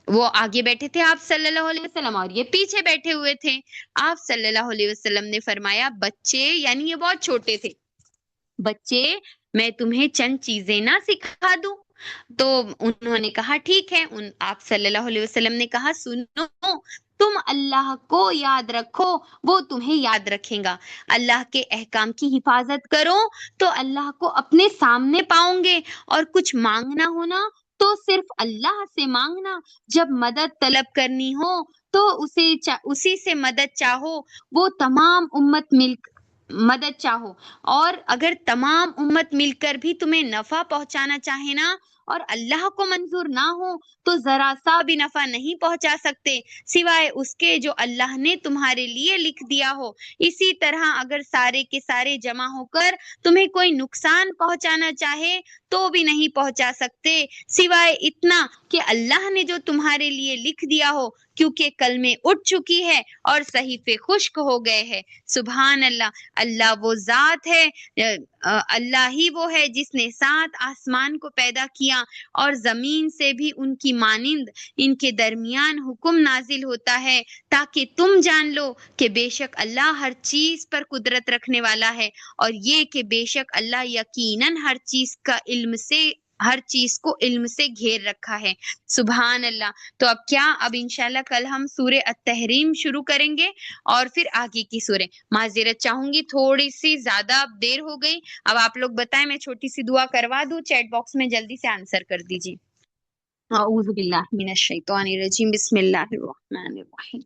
C: وہ آگے بیٹھے تھے آپ صلی اللہ علیہ وسلم، اور یہ پیچھے بیٹھے ہوئے تھے۔ آپ صلی اللہ علیہ وسلم نے فرمایا، بچے، یعنی یہ بہت چھوٹے تھے، بچے میں تمہیں چند چیزیں نہ سکھا دوں؟ تو انہوں نے کہا ٹھیک ہے۔ آپ صلی اللہ علیہ وسلم نے کہا، سنو، تم اللہ کو یاد رکھو، وہ تمہیں یاد رکھیں گا۔ اللہ کے احکام کی حفاظت کرو تو اللہ کو اپنے سامنے پاؤں گے، اور کچھ مانگنا ہونا تو صرف اللہ سے مانگنا۔ جب مدد طلب کرنی ہو تو اسی سے مدد چاہو، وہ تمام امت مدد چاہو، اور اگر تمام امت مل کر بھی تمہیں نفع پہنچانا چاہے نا، اور اللہ کو منظور نہ ہو تو ذرا سا بھی نفع نہیں پہنچا سکتے سوائے اس کے جو اللہ نے تمہارے لیے لکھ دیا ہو۔ اسی طرح اگر سارے کے سارے جمع ہو کر تمہیں کوئی نقصان پہنچانا چاہے تو بھی نہیں پہنچا سکتے سوائے اتنا کہ اللہ نے جو تمہارے لیے لکھ دیا ہو، کیونکہ کلمے اٹھ چکی ہے اور صحیفے خشک ہو گئے ہیں۔ سبحان اللہ، اللہ وہ ذات ہے، اللہ ہی وہ ہے جس نے 7 آسمان کو پیدا کیا اور زمین سے بھی ان کی مانند ان کے درمیان حکم نازل ہوتا ہے، تاکہ تم جان لو کہ بے شک اللہ ہر چیز پر قدرت رکھنے والا ہے، اور یہ کہ بے شک اللہ یقیناً ہر چیز کو علم سے گھیر رکھا ہے۔ سبحان اللہ۔ تو اب انشاءاللہ کل ہم سورہ التحریم شروع کریں گے اور پھر آگے کی سورہ۔ معذرت چاہوں گی، تھوڑی سی زیادہ دیر ہو گئی۔ اب آپ لوگ بتائیں، میں چھوٹی سی دعا کروا دوں؟ چیٹ باکس میں جلدی سے آنسر کر دیجیے۔ اعوذ باللہ من الشیطان الرجیم، بسم اللہ الرحمن الرحیم۔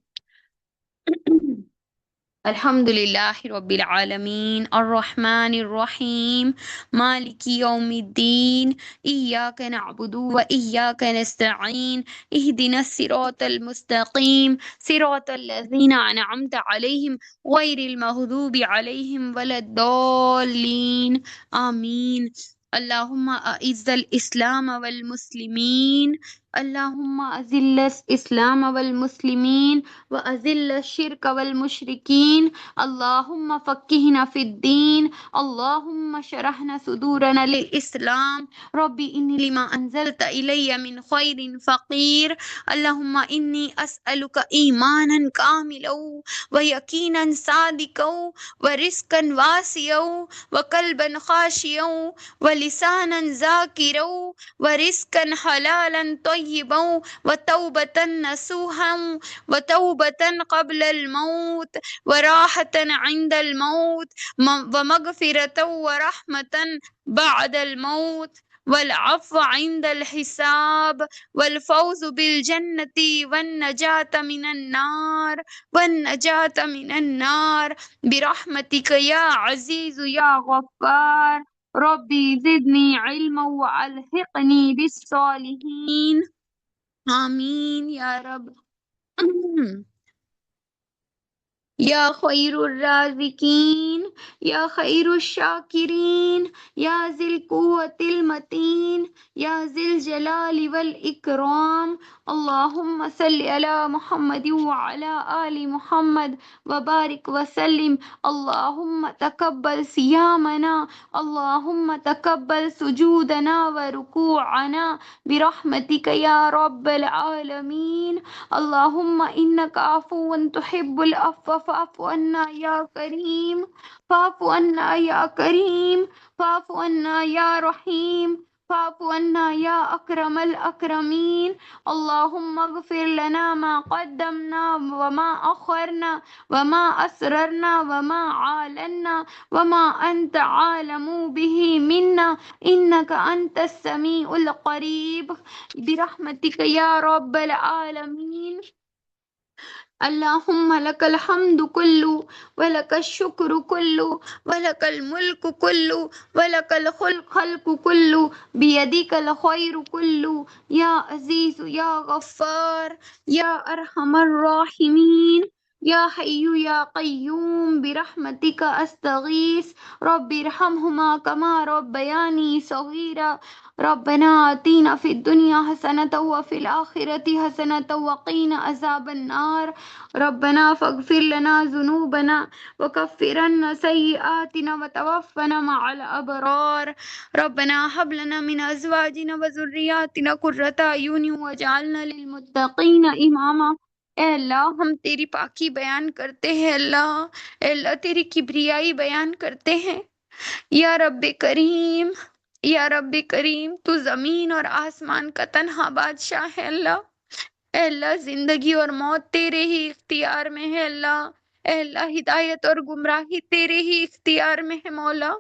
C: الحمد للہ رب العالمین الرحمن الرحیم مالک یوم الدین ایاک نعبد و ایاک نستعین اہدنا الصراط المستقیم صراط الذین انعمت علیہم غیر المغضوب علیہم ولا الضالین آمین۔ اللہم اعز الاسلام والمسلمین، اللہم اذل الاسلام والمسلمین واذل الشرک والمشرکین، اللہم فقہنا فی الدین، اللہم شرحنا صدورنا للاسلام، ربی انی لما انزلت الی من خیر فقیر، اللہم انی اسألک ایمانا کاملا ویقینا صادقا ورزقا واسعا وقلبا خاشعا ولسانا ذاکرا ورزقا حلالا طیبا وتوبة نصوحا وتوبة قبل الموت وراحة عند الموت ومغفرة ورحمة بعد الموت والعفو عند الحساب والفوز بالجنة والنجاة من النار برحمتك يا عزيز يا غفار، ربي زدني علما والحقني بالصالحين، آمین یا رب۔ یا خیر الرازقین یا خیر الشاکرین یا ذی القوة المتین یا ذی الجلال والاکرام، اللہم صلی علی محمد وعلی آل محمد وبارک وسلم، اللہم تقبل صیامنا، اللہم تقبل سجودنا ورکوعنا برحمتک یا رب العالمین، اللہم انک عفو تحب العفو فاعف عنا یا کریم، فاعف عنا یا کریم، فاعف عنا یا رحیم، فاعف عنا یا اکرم الاکرمین، اللہم اغفر لنا ما قدمنا وما اخرنا وما اسررنا وما اعلنا وما انت عالم به منا انك انت السمیع القریب برحمتک یا رب العالمین۔ اللہم لک الحمد کلو ولک الشکر کلو ولک الملک کلو ولک الخلق کلو بیدک الخیر کلو یا عزیز یا غفار یا ارحم الراحمین یا حی یا قیوم برحمتک استغیث رب ارحمہما کما ربیانی صغیرا ربنا آتینا فی الدنیا حسنة وفی الآخرة حسنة وقینا عذاب النار ربنا فاغفر لنا ذنوبنا وكفر عنا سيئاتنا وتوفنا مع الأبرار ربنا هب لنا من أزواجنا وذرياتنا قرة أعين واجعلنا للمتقين إماما۔ اے اللہ ہم تیری پاکی بیان کرتے ہیں اللہ، اے اللہ تیری کبریائی بیان کرتے ہیں۔ یا رب کریم، یا رب کریم، تو زمین اور آسمان کا تنہا بادشاہ ہے اللہ۔ اے اللہ زندگی اور موت تیرے ہی اختیار میں ہے اللہ۔ اے اللہ ہدایت اور گمراہی تیرے ہی اختیار میں ہے مولا۔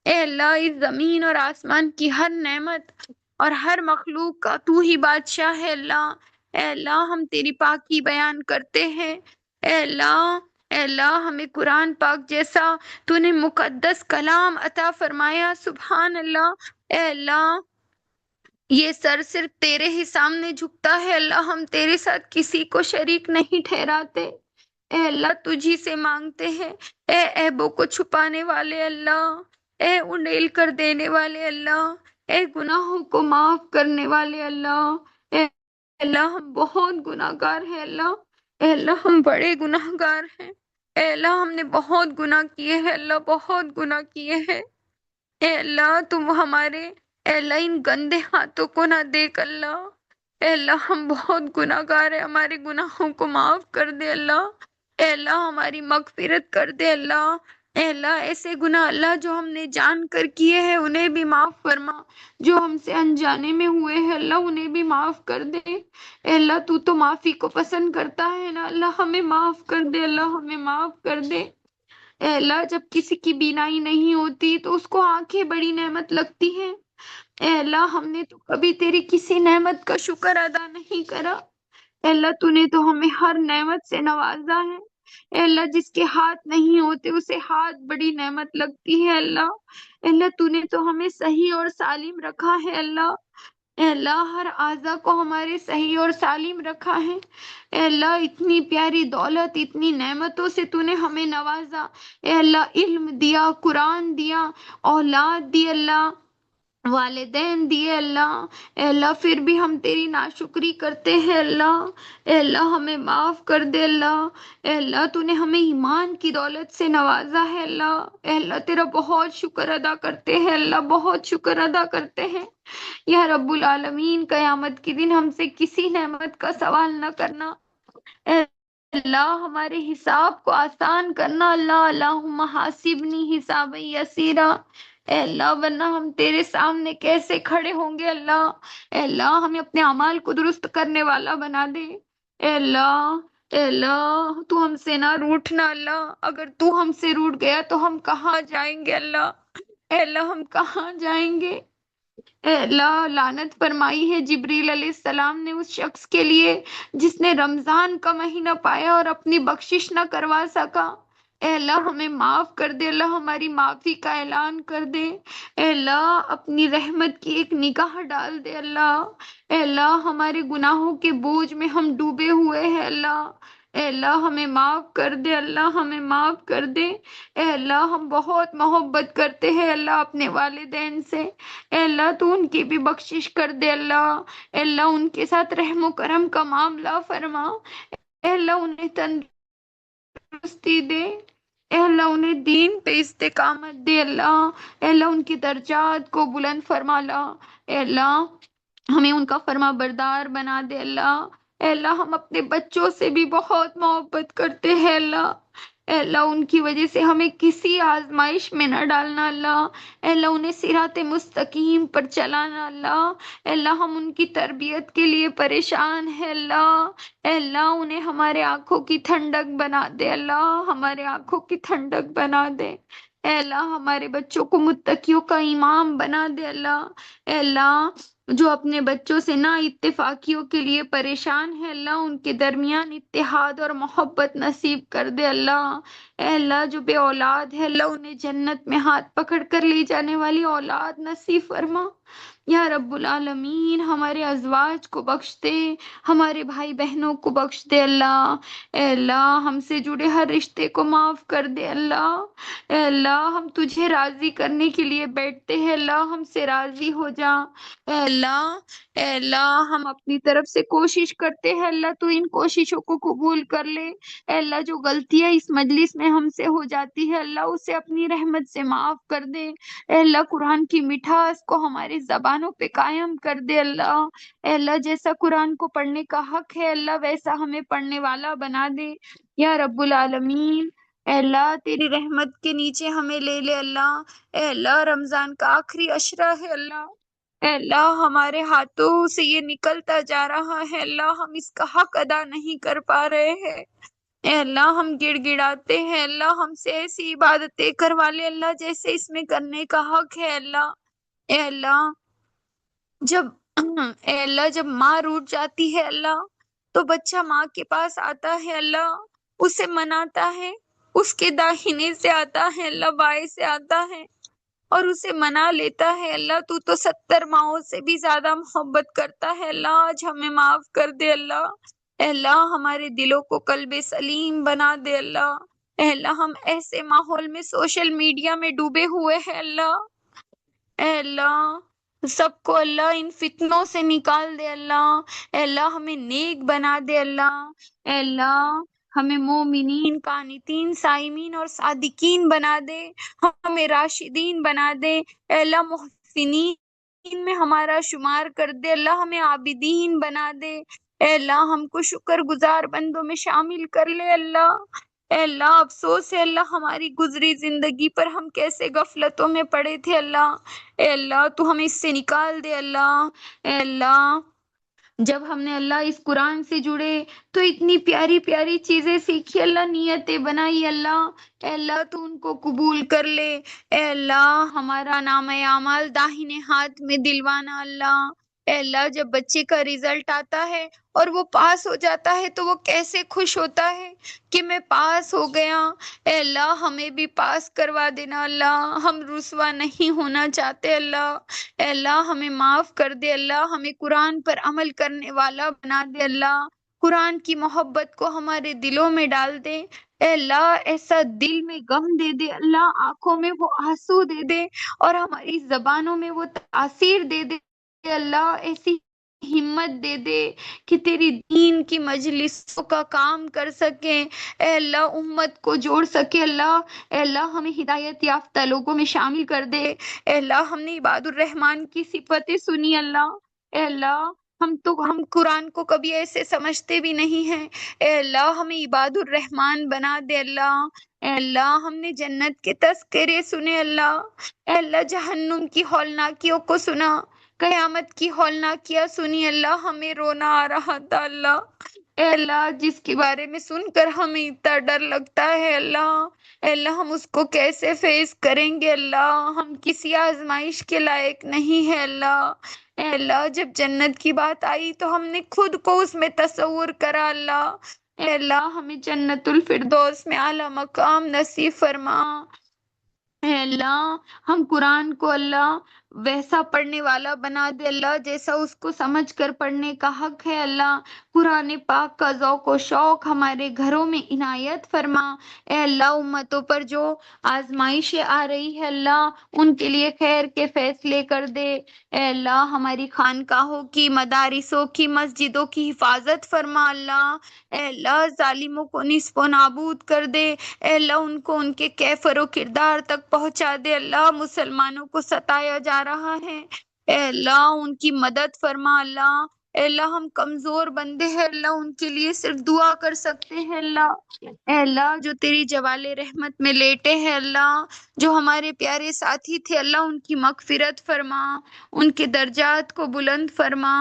C: اے اللہ اس زمین اور آسمان کی ہر نعمت اور ہر مخلوق کا تو ہی بادشاہ ہے اللہ۔ اے اللہ ہم تیری پاکی بیان کرتے ہیں۔ اے اللہ، اے اللہ ہمیں قرآن پاک جیسا تو نے مقدس کلام عطا فرمایا، سبحان اللہ۔ اے اللہ یہ سر صرف تیرے ہی سامنے جھکتا ہے اللہ، ہم تیرے ساتھ کسی کو شریک نہیں ٹھہراتے۔ اے اللہ تجھی سے مانگتے ہیں، اے عیبوں کو چھپانے والے اللہ، اے انڈیل کر دینے والے اللہ، اے گناہوں کو معاف کرنے والے اللہ۔ اے اللہ ہم بہت گناہ گار ہیں اللہ، اے اللہ ہم بڑے گناہ گار ہیں۔ اے اللہ ہم نے بہت گناہ کیے ہیں اللہ، بہت گناہ کیے ہیں۔ اے اللہ تم ہمارے، اے اللہ ان گندے ہاتھوں کو نہ دیکھ اللہ۔ اے اللہ ہم بہت گناہ گار ہیں، ہمارے گناہوں کو معاف کر دے اللہ۔ اے اللہ ہماری مغفرت کر دے اللہ۔ اے اللہ ایسے گناہ اللہ جو ہم نے جان کر کیے ہیں انہیں بھی معاف فرما، جو ہم سے انجانے میں ہوئے ہیں اللہ انہیں بھی معاف کر دے۔ اے اللہ تو معافی کو پسند کرتا ہے نا اللہ، ہمیں معاف کر دے اللہ، ہمیں معاف کر دے۔ اے اللہ جب کسی کی بینائی نہیں ہوتی تو اس کو آنکھیں بڑی نعمت لگتی ہیں۔ اے اللہ ہم نے تو کبھی تیری کسی نعمت کا شکر ادا نہیں کرا۔ اے اللہ تو نے تو ہمیں ہر نعمت سے نوازا ہے۔ اے اللہ جس کے ہاتھ نہیں ہوتے اسے ہاتھ بڑی نعمت لگتی ہے اللہ۔ اے اللہ تو نے تو ہمیں صحیح اور سالم رکھا ہے اللہ۔ اے اللہ ہر اعضا کو ہمارے صحیح اور سالم رکھا ہے۔ اے اللہ اتنی پیاری دولت، اتنی نعمتوں سے تو نے ہمیں نوازا۔ اے اللہ علم دیا، قرآن دیا، اولاد دی اللہ، والدین دیے اللہ۔ اے اللہ پھر بھی ہم تیری ناشکری کرتے ہیں اللہ۔ اے اللہ ہمیں معاف کر دے اللہ۔ اے اللہ تو نے ہمیں ایمان کی دولت سے نوازا ہے اللہ۔ اے اللہ تیرا بہت شکر ادا کرتے ہیں اللہ، بہت شکر ادا کرتے ہیں۔ یا رب العالمین قیامت کے دن ہم سے کسی نعمت کا سوال نہ کرنا۔ اے اللہ ہمارے حساب کو آسان کرنا اللہ، اللہم حاسبنی حسابا یسیرا۔ اے اللہ ورنہ ہم تیرے سامنے کیسے کھڑے ہوں گے اللہ۔ اے اللہ ہمیں اپنے اعمال کو درست کرنے والا بنا دے۔ اے اللہ، اے اللہ تو ہم سے نہ روٹنا اللہ، اگر تو ہم سے روٹ گیا تو ہم کہاں جائیں گے اللہ۔ اے اللہ ہم کہاں جائیں گے۔ اے اللہ لعنت فرمائی ہے جبریل علیہ السلام نے اس شخص کے لیے جس نے رمضان کا مہینہ پایا اور اپنی بخشش نہ کروا سکا۔ اے اللہ ہمیں معاف کر دے اللہ، ہماری معافی کا اعلان کر دے۔ اے اللہ اپنی رحمت کی ایک نگاہ ڈال دے اللہ۔ اے اللہ ہمارے گناہوں کے بوجھ میں ہم ڈوبے ہوئے ہیں اللہ۔ اے اللہ ہمیں معاف کر دے اللہ، ہمیں معاف کر دے۔ اے اللہ ہم بہت محبت کرتے ہیں اللہ اپنے والدین سے۔ اے اللہ تو ان کی بھی بخشش کر دے اللہ۔ اے اللہ ان کے ساتھ رحم و کرم کا معاملہ فرما۔ اے اللہ انہیں تندرستی دے۔ اے اللہ انہیں دین پہ استقامت دے اللہ۔ اے اللہ ان کی درجات کو بلند فرما اللہ۔ اے اللہ ہمیں ان کا فرما بردار بنا دے اللہ۔ اے اللہ ہم اپنے بچوں سے بھی بہت محبت کرتے ہیں اللہ۔ اے اللہ ان کی وجہ سے ہمیں کسی آزمائش میں نہ ڈالنا اللہ۔ اے اللہ انہیں صراط مستقیم پر چلانا اللہ۔ اے اللہ ہم ان کی تربیت کے لیے پریشان ہیں اللہ۔ اے اللہ انہیں ہمارے آنکھوں کی ٹھنڈک بنا دے اللہ، ہمارے آنکھوں کی ٹھنڈک بنا دے۔ اے اللہ ہمارے بچوں کو متقیوں کا امام بنا دے اللہ۔ اے اللہ جو اپنے بچوں سے نا اتفاقیوں کے لیے پریشان ہے اللہ، ان کے درمیان اتحاد اور محبت نصیب کر دے اللہ۔ اے اللہ جو بے اولاد ہے اللہ، انہیں جنت میں ہاتھ پکڑ کر لے جانے والی اولاد نصیب فرما۔ یا رب العالمین ہمارے ازواج کو بخش دے، ہمارے بھائی بہنوں کو بخش دے اللہ۔ اے اللہ ہم سے جڑے ہر رشتے کو معاف کر دے اللہ۔ اے اللہ ہم تجھے راضی کرنے کے لیے بیٹھتے ہیں اللہ، ہم سے راضی ہو جا۔ اے اللہ، اے اللہ ہم اپنی طرف سے کوشش کرتے ہیں اللہ، تو ان کوششوں کو قبول کر لے۔ اے اللہ جو غلطیاں اس مجلس میں ہم سے ہو جاتی ہے اللہ، اسے اپنی رحمت سے معاف کر دے۔ اے اللہ قرآن کی مٹھاس کو ہماری زبانوں پہ قائم کر دے اللہ۔ اے اللہ جیسا قرآن کو پڑھنے کا حق ہے اللہ، ویسا ہمیں پڑھنے والا بنا دے یا رب العالمین۔ اے اللہ تیری رحمت کے نیچے ہمیں لے لے اللہ۔ اے اللہ رمضان کا آخری عشرہ ہے اللہ، اے اللہ ہمارے ہاتھوں سے یہ نکلتا جا رہا ہے اللہ، ہم اس کا حق ادا نہیں کر پا رہے ہیں۔ اے اللہ ہم گڑ گڑاتے ہیں اللہ، ہم سے ایسی عبادتیں کروا لے اللہ جیسے اس میں کرنے کا حق ہے اللہ۔ اے اللہ جب اے اللہ جب ماں روٹھ جاتی ہے اللہ، تو بچہ ماں کے پاس آتا ہے اللہ، اسے مناتا ہے، اس کے داہنے سے آتا ہے اللہ، بائیں سے آتا ہے اور اسے منا لیتا ہے اللہ۔ تو 70 ماؤں سے بھی زیادہ محبت کرتا ہے اللہ، آج ہمیں معاف کر دے اللہ۔ اے اللہ ہمارے دلوں کو قلب سلیم بنا دے اللہ۔ اے اللہ ہم ایسے ماحول میں سوشل میڈیا میں ڈوبے ہوئے ہیں اللہ، اے اللہ سب کو اللہ ان فتنوں سے نکال دے اللہ۔ اے اللہ ہمیں نیک بنا دے اللہ۔ اے اللہ ہمیں مومنین، قانتین، صائمین اور صادقین بنا دے، ہمیں راشدین بنا دے۔ اے اللہ محسنین میں ہمارا شمار کر دے اللہ، ہمیں عابدین بنا دے۔ اے اللہ ہم کو شکر گزار بندوں میں شامل کر لے اللہ۔ اے اللہ افسوس ہے اللہ ہماری گزری زندگی پر، ہم کیسے غفلتوں میں پڑے تھے اللہ۔ اے اللہ تو ہمیں اس سے نکال دے اللہ۔ اے اللہ جب ہم نے اللہ اس قرآن سے جڑے تو اتنی پیاری پیاری چیزیں سیکھی اللہ، نیتیں بنائی اللہ۔ اے اللہ تو ان کو قبول کر لے۔ اے اللہ ہمارا نام اعمال داہنے ہاتھ میں دلوانا اللہ۔ اے اللہ جب بچے کا رزلٹ آتا ہے اور وہ پاس ہو جاتا ہے تو وہ کیسے خوش ہوتا ہے کہ میں پاس ہو گیا۔ اے اللہ ہمیں بھی پاس کروا دینا اللہ، ہم رسوا نہیں ہونا چاہتے اللہ۔ اے اللہ ہمیں معاف کر دے اللہ، ہمیں قرآن پر عمل کرنے والا بنا دے اللہ، قرآن کی محبت کو ہمارے دلوں میں ڈال دے۔ اے اللہ ایسا دل میں غم دے دے اللہ، آنکھوں میں وہ آنسو دے دے اور ہماری زبانوں میں وہ تاثیر دے دے اللہ، ایسی ہمت دے دے کہ تیری دین کی مجلسوں کا کام کر سکیں۔ اے اللہ امت کو جوڑ سکے اللہ۔ اے اللہ ہمیں ہدایت یافتہ لوگوں میں شامل کر دے۔ اے اللہ ہم نے عباد الرحمن کی صفتیں سنی اللہ، اے اللہ ہم قرآن کو کبھی ایسے سمجھتے بھی نہیں ہیں۔ اے اللہ ہمیں عباد الرحمن بنا دے اللہ۔ اے اللہ ہم نے جنت کے تذکرے سنے اللہ، اے اللہ جہنم کی ہولناکیوں کو سنا، قیامت کی ہولناکیاں سنی اللہ، ہمیں رونا آ رہا تھا اللہ۔ اے اللہ جس کے بارے میں سن کر ہمیں اتنا ڈر لگتا ہے اللہ، اے اللہ ہم اس کو کیسے فیس کریں گے اللہ، ہم کسی آزمائش کے لائق نہیں ہے اللہ۔ اے اللہ جب جنت کی بات آئی تو ہم نے خود کو اس میں تصور کرا اللہ۔ اے اللہ ہمیں جنت الفردوس میں اعلیٰ مقام نصیب فرما۔ اے اللہ ہم قرآن کو اللہ ویسا پڑھنے والا بنا دے اللہ جیسا اس کو سمجھ کر پڑھنے کا حق ہے اللہ۔ قرآن پاک کا ذوق و شوق ہمارے گھروں میں عنایت فرما۔ اے اللہ امتوں پر جو آزمائشیں آ رہی ہے اللہ، ان کے لیے خیر کے فیصلے کر دے۔ اے اللہ ہماری خانقاہوں کی، مدارسوں کی، مسجدوں کی حفاظت فرما اللہ۔ اے اللہ ظالموں کو نصف و نابود کر دے۔ اے اللہ ان کو ان کے کیفر و کردار تک پہنچا دے اللہ، مسلمانوں کو ستایا جا رہا ہے، اے اللہ ان کی مدد فرما اللہ۔ اے اللہ ہم کمزور بندے ہیں اللہ، ان کے لیے صرف دعا کر سکتے ہیں اللہ۔ اے اللہ جو تیری جوال رحمت میں لیٹے ہیں اللہ، جو ہمارے پیارے ساتھی تھے اللہ، ان کی مغفرت فرما، ان کے درجات کو بلند فرما۔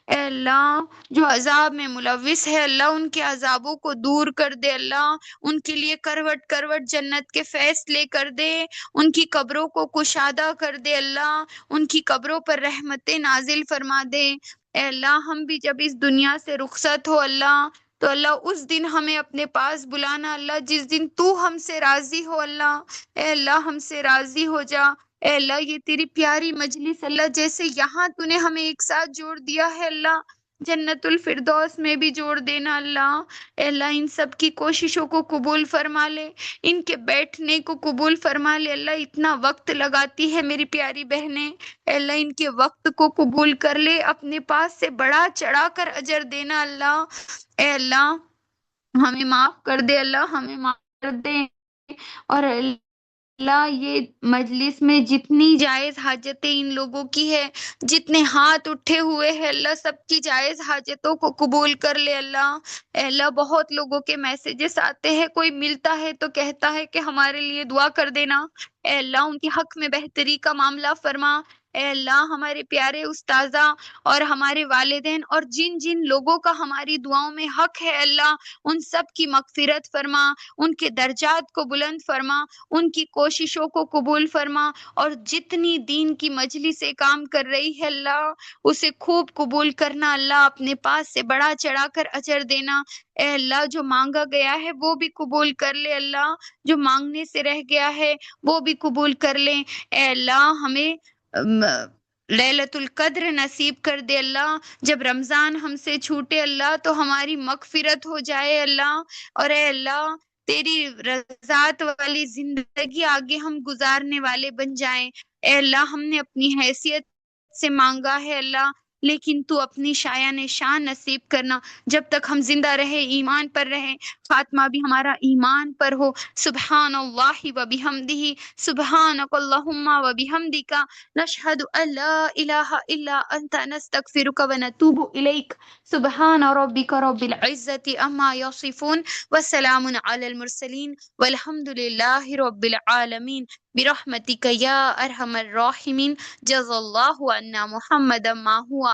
C: اے اللہ جو عذاب میں ملوث ہے اللہ، ان کے عذابوں کو دور کر دے اللہ، ان کے لیے کروٹ کروٹ جنت کے فیصلے کر دے، ان کی قبروں کو کشادہ کر دے اللہ، ان کی قبروں پر رحمتیں نازل فرما دے۔ اے اللہ ہم بھی جب اس دنیا سے رخصت ہو اللہ، تو اللہ اس دن ہمیں اپنے پاس بلانا اللہ، جس دن تو ہم سے راضی ہو اللہ۔ اے اللہ ہم سے راضی ہو جا، اے اللہ یہ تیری پیاری مجلس اللہ، جیسے یہاں تو نے ہمیں ایک ساتھ جوڑ دیا ہے اللہ، جنت الفردوس میں بھی جوڑ دینا اللہ۔ اے اللہ ان سب کی کوششوں کو قبول فرما لے، ان کے بیٹھنے کو قبول فرما لے اللہ۔ اتنا وقت لگاتی ہے میری پیاری بہنیں، اے اللہ ان کے وقت کو قبول کر لے، اپنے پاس سے بڑا چڑھا کر اجر دینا اللہ۔ اے اللہ ہمیں معاف کر دے اللہ، ہمیں معاف کر دے، اور اللہ یہ مجلس میں جتنی جائز حاجتیں ان لوگوں کی ہے، جتنے ہاتھ اٹھے ہوئے ہیں اللہ، سب کی جائز حاجتوں کو قبول کر لے اللہ۔ اے اللہ بہت لوگوں کے میسیجز آتے ہیں، کوئی ملتا ہے تو کہتا ہے کہ ہمارے لیے دعا کر دینا، اے اللہ ان کے حق میں بہتری کا معاملہ فرما۔ اے اللہ ہمارے پیارے استاذہ اور ہمارے والدین اور جن جن لوگوں کا ہماری دعاؤں میں حق ہے اللہ، ان سب کی مغفرت فرما، ان کے درجات کو بلند فرما، ان کی کوششوں کو قبول فرما، اور جتنی دین کی مجلس سے کام کر رہی ہے اللہ اسے خوب قبول کرنا اللہ، اپنے پاس سے بڑا چڑھا کر اجر دینا۔ اے اللہ جو مانگا گیا ہے وہ بھی قبول کر لے اللہ، جو مانگنے سے رہ گیا ہے وہ بھی قبول کر لیں۔ اے اللہ ہمیں لیلۃ القدر نصیب کر دے اللہ، جب رمضان ہم سے چھوٹے اللہ تو ہماری مغفرت ہو جائے اللہ، اور اے اللہ تیری رضات والی زندگی آگے ہم گزارنے والے بن جائیں۔ اے اللہ ہم نے اپنی حیثیت سے مانگا ہے اللہ، لیکن تو اپنی شایان شان نصیب کرنا، جب تک ہم زندہ رہے ایمان پر رہے، خاتمہ بھی ہمارا ایمان پر ہو۔ سبحان اللہ و بحمدہ، سبحانک اللہم و بحمدک، نشہد ان لا الہ الا انت، نستغفرک و نتوب الیک۔ سبحان ربک رب العزت عما یصفون، وسلام علی المرسلین، والحمد للہ رب العالمین، برحمتک یا ارحم الراحمین۔ جزا اللہ عنا محمد ما ہوا